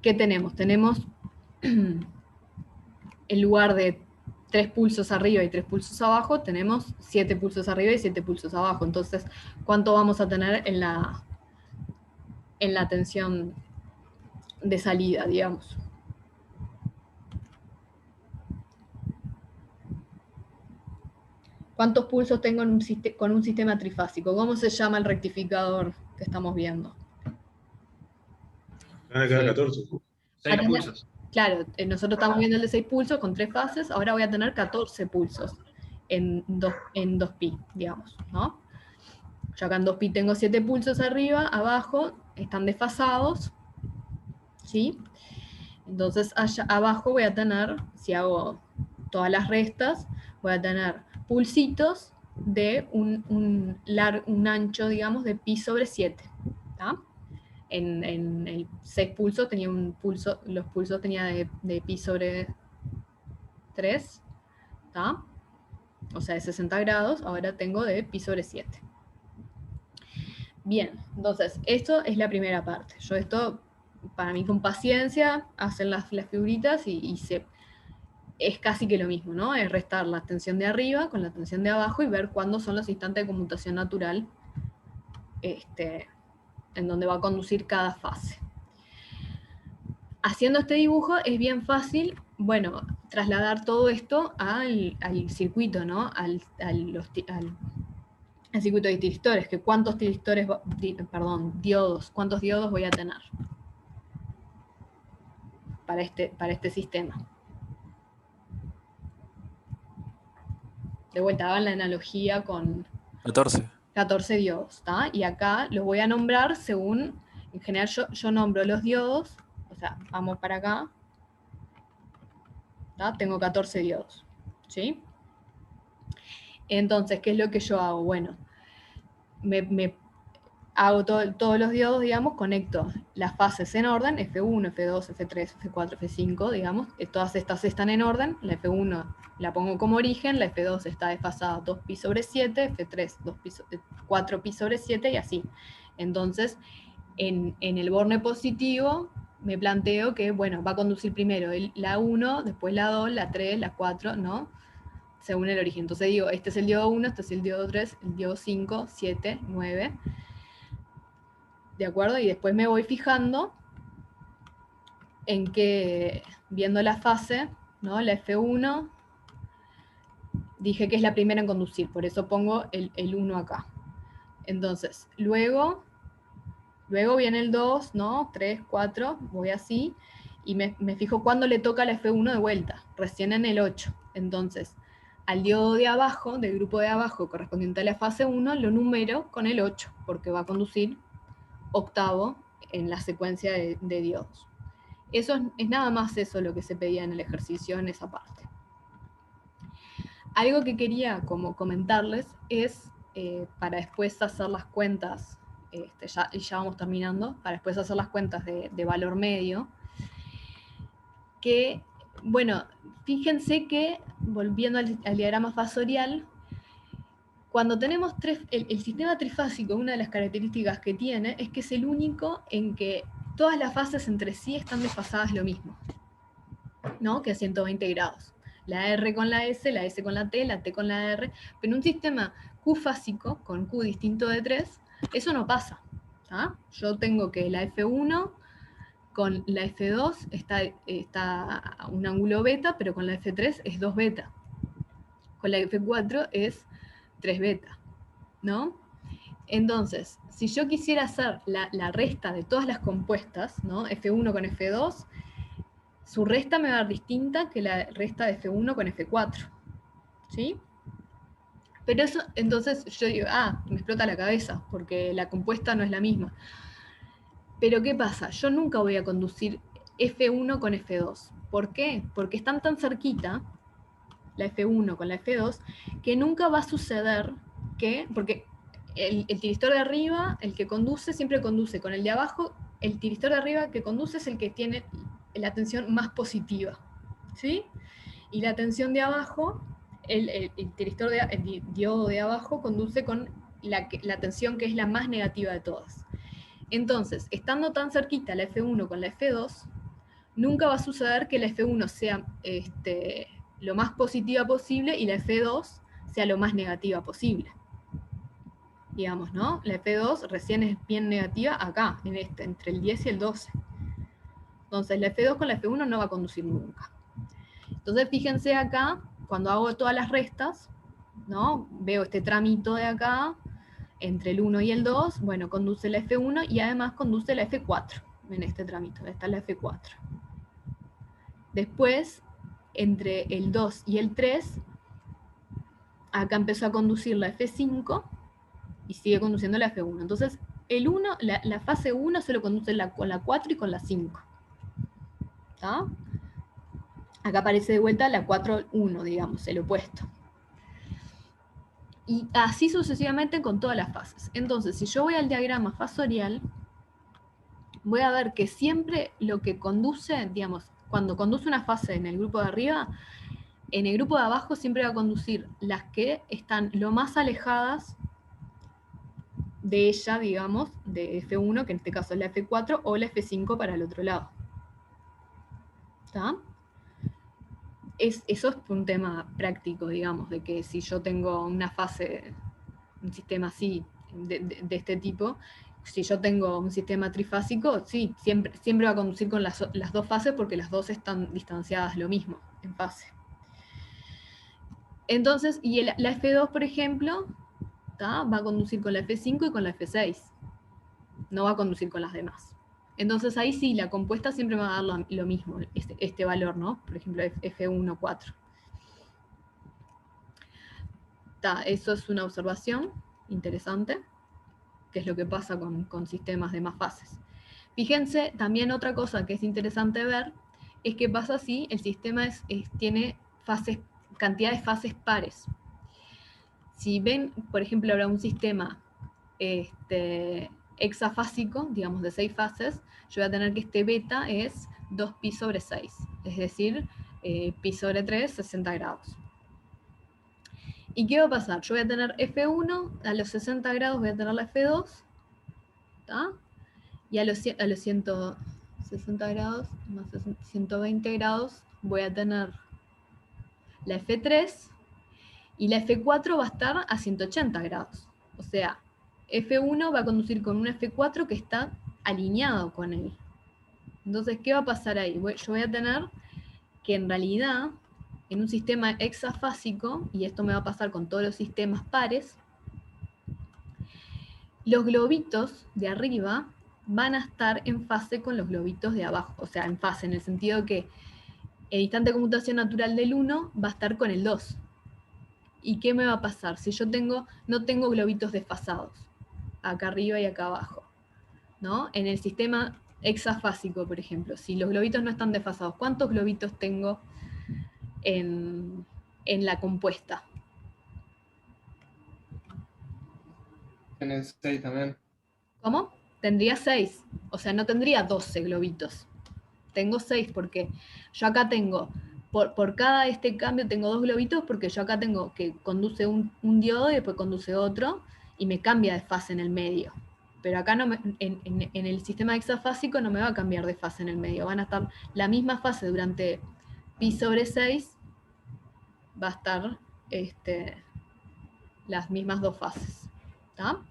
¿qué tenemos? Tenemos en lugar de 3 pulsos arriba y 3 pulsos abajo, tenemos 7 pulsos arriba y 7 pulsos abajo. Entonces, ¿cuánto vamos a tener en la tensión de salida, digamos? ¿Cuántos pulsos tengo con un sistema trifásico? ¿Cómo se llama el rectificador que estamos viendo? Van a quedar 14. 6 pulsos. Claro, nosotros estamos viendo el de 6 pulsos con 3 fases, ahora voy a tener 14 pulsos en 2pi, digamos, ¿no? Yo acá en 2pi tengo 7 pulsos arriba, abajo, están desfasados, ¿sí? Entonces allá abajo voy a tener, si hago todas las restas, voy a tener pulsitos de un ancho, digamos, de pi sobre 7, ¿tá? En el 6 pulsos tenía los pulsos tenía de pi sobre 3, ¿tá? O sea, de 60 grados, ahora tengo de pi sobre 7. Bien, entonces, esto es la primera parte. Yo esto, para mí con paciencia, hacen las figuritas y es casi que lo mismo, ¿no? Es restar la tensión de arriba con la tensión de abajo y ver cuándo son los instantes de conmutación natural en donde va a conducir cada fase. Haciendo este dibujo es bien fácil, bueno, trasladar todo esto al circuito, ¿no? Al circuito de tiristores, que cuántos diodos, cuántos diodos voy a tener para este sistema. De vuelta, hagan la analogía con 14 diodos, ¿está? Y acá los voy a nombrar según, en general yo nombro los diodos, o sea, vamos para acá, ¿tá? Tengo 14 diodos, ¿sí? Entonces, ¿qué es lo que yo hago? Bueno, me hago todos los diodos, digamos, conecto las fases en orden, F1, F2, F3, F4, F5, digamos, todas estas están en orden, la F1 la pongo como origen, la F2 está desfasada 2pi sobre 7, F3 4pi sobre 7 y así. Entonces, en el borne positivo me planteo que, bueno, va a conducir primero la 1, después la 2, la 3, la 4, ¿no? Según el origen. Entonces digo, este es el diodo 1, este es el diodo 3, el diodo 5, 7, 9. ¿De acuerdo? Y después me voy fijando en que, viendo la fase, ¿no? La F1, dije que es la primera en conducir, por eso pongo el 1 acá. Entonces, luego viene el 2, ¿no? 3, 4, voy así, y me fijo cuándo le toca la F1 de vuelta, recién en el 8. Entonces, al diodo de abajo, del grupo de abajo correspondiente a la fase 1, lo numero con el 8, porque va a conducir octavo en la secuencia de diodos. Eso es nada más eso lo que se pedía en el ejercicio en esa parte. Algo que quería como comentarles es, para después hacer las cuentas, ya vamos terminando, para después hacer las cuentas de valor medio, que, bueno, fíjense que, volviendo al diagrama fasorial, cuando tenemos el sistema trifásico, una de las características que tiene es que es el único en que todas las fases entre sí están desfasadas lo mismo, ¿no? Que a 120 grados. La R con la S con la T con la R, pero en un sistema Q-fásico, con Q distinto de 3, eso no pasa, ¿tá? Yo tengo que la F1 con la F2 está a un ángulo beta, pero con la F3 es 2 beta. Con la F4 es 3 beta, ¿no? Entonces, si yo quisiera hacer la resta de todas las compuestas, ¿no? F1 con F2, su resta me va a dar distinta que la resta de F1 con F4, ¿sí? Pero eso, entonces yo digo, me explota la cabeza, porque la compuesta no es la misma. Pero ¿qué pasa? Yo nunca voy a conducir F1 con F2. ¿Por qué? Porque están tan cerquita, la F1 con la F2, que nunca va a suceder que, porque el tiristor de arriba, el que conduce, siempre conduce con el de abajo, el tiristor de arriba que conduce es el que tiene la tensión más positiva, ¿sí? Y la tensión de abajo, el diodo de abajo conduce con la tensión que es la más negativa de todas. Entonces, estando tan cerquita la F1 con la F2, nunca va a suceder que la F1 sea lo más positiva posible y la F2 sea lo más negativa posible. Digamos, ¿no? La F2 recién es bien negativa acá, entre el 10 y el 12. Entonces, la F2 con la F1 no va a conducir nunca. Entonces, fíjense acá, cuando hago todas las restas, ¿no? Veo este tramito de acá, entre el 1 y el 2, bueno, conduce la F1 y además conduce la F4 en este tramito. Está la F4. Después, entre el 2 y el 3, acá empezó a conducir la F5 y sigue conduciendo la F1. Entonces, el 1, la fase 1 se lo conduce con la 4 y con la 5. ¿Está? Acá aparece de vuelta la 4-1, digamos, el opuesto. Y así sucesivamente con todas las fases. Entonces, si yo voy al diagrama fasorial, voy a ver que siempre lo que conduce, digamos, cuando conduce una fase en el grupo de arriba, en el grupo de abajo siempre va a conducir las que están lo más alejadas de ella, digamos, de F1, que en este caso es la F4, o la F5 para el otro lado. ¿Está? Eso es un tema práctico, digamos, de que si yo tengo una fase, un sistema así, de este tipo, si yo tengo un sistema trifásico, sí, siempre va a conducir con las dos fases porque las dos están distanciadas lo mismo en fase. Entonces, y la F2, por ejemplo, ¿tá? Va a conducir con la F5 y con la F6. No va a conducir con las demás. Entonces ahí sí, la compuesta siempre me va a dar lo mismo, este valor, ¿no? Por ejemplo, F1, 4. Eso es una observación interesante, que es lo que pasa con sistemas de más fases. Fíjense, también otra cosa que es interesante ver, es que pasa si el sistema tiene cantidad de fases pares. Si ven, por ejemplo, ahora un sistema hexafásico, digamos de 6 fases, yo voy a tener que este beta es 2pi sobre 6, es decir, pi sobre 3, 60 grados. ¿Y qué va a pasar? Yo voy a tener F1, a los 60 grados voy a tener la F2, ¿tá? Y a los 160 grados, más 120 grados, voy a tener la F3, y la F4 va a estar a 180 grados. O sea, F1 va a conducir con un F4 que está alineado con él. Entonces, ¿qué va a pasar ahí? Yo voy a tener que en realidad, en un sistema hexafásico, y esto me va a pasar con todos los sistemas pares, los globitos de arriba van a estar en fase con los globitos de abajo. O sea, en fase, en el sentido que el instante de conmutación natural del 1 va a estar con el 2. ¿Y qué me va a pasar? Si yo no tengo globitos desfasados, acá arriba y acá abajo, ¿no? En el sistema hexafásico, por ejemplo, si los globitos no están desfasados, ¿cuántos globitos tengo en la compuesta? En el 6 también. ¿Cómo? Tendría 6, o sea, no tendría 12 globitos. Tengo 6 porque yo acá tengo... Por cada cambio tengo 2 globitos porque yo acá tengo que conduce un diodo y después conduce otro y me cambia de fase en el medio. Pero acá en el sistema hexafásico no me va a cambiar de fase en el medio. Van a estar la misma fase durante pi sobre 6, va a estar las mismas dos fases. ¿Tá?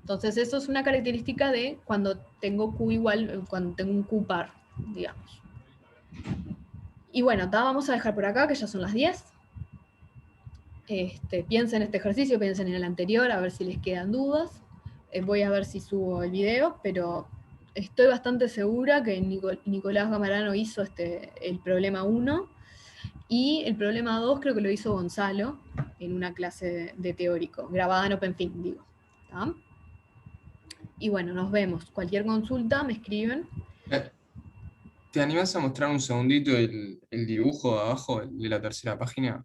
Entonces eso es una característica de cuando tengo Q igual, cuando tengo un Q par, digamos. Y bueno, vamos a dejar por acá, que ya son las 10. Piensen en este ejercicio, piensen en el anterior, a ver si les quedan dudas. Voy a ver si subo el video, pero estoy bastante segura que Nicolás Gamarano hizo el problema 1, y el problema 2 creo que lo hizo Gonzalo en una clase de teórico, grabada en OpenFIG, digo. ¿Tá? Y bueno, nos vemos. Cualquier consulta me escriben. ¿Te animas a mostrar un segundito el dibujo de abajo de la tercera página?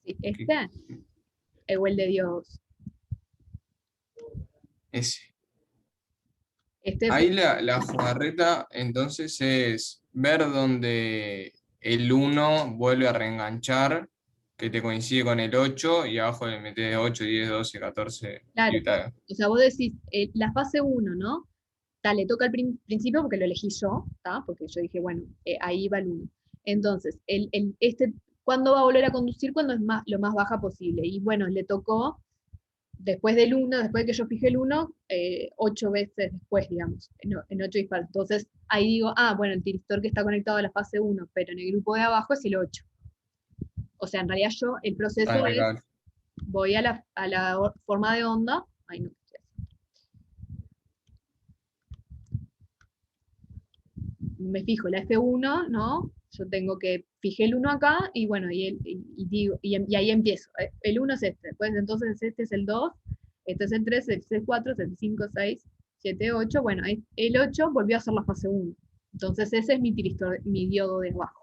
Sí, o el de Dios. Ese. Este Ahí la jugarreta entonces es ver donde el 1 vuelve a reenganchar, que te coincide con el 8, y abajo le metes 8, 10, 12, 14. Claro, y tal. o sea, vos decís, la fase 1, ¿no? le toca al principio porque lo elegí yo, porque yo dije, bueno, ahí va el 1. Entonces, ¿cuándo va a volver a conducir? Cuando es lo más baja posible. Y bueno, le tocó, después del 1, después de que yo fijé el 1, 8 veces después, digamos, en 8 disparos. Entonces, ahí digo, bueno, el tiristor que está conectado a la fase 1, pero en el grupo de abajo es el 8. O sea, en realidad yo, el proceso es, voy a la forma de onda, no, me fijo la F1, ¿no? Yo tengo que fijé el 1 acá, y bueno, y ahí empiezo. El 1 es este, después entonces este es el 2, este es el 3, este es el 4, este es el 5, 6, 7, 8, bueno, el 8 volvió a ser la fase 1. Entonces ese es mi tiristor, mi diodo de abajo.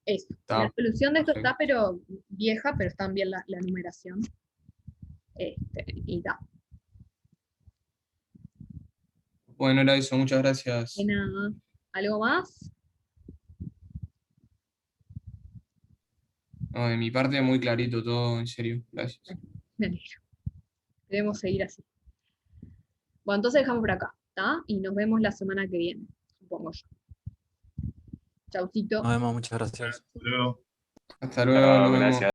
Eso. La solución de esto está pero vieja, pero está bien la numeración. Y da. Bueno, era eso, muchas gracias. De nada. ¿Algo más? No, de mi parte muy clarito todo, en serio, gracias. Me alegro. Debemos seguir así. Bueno, entonces dejamos por acá, ¿está? Y nos vemos la semana que viene, supongo yo. Chaucito. Nos vemos, muchas gracias. Hasta luego. Hasta luego, Chao, nos vemos. gracias.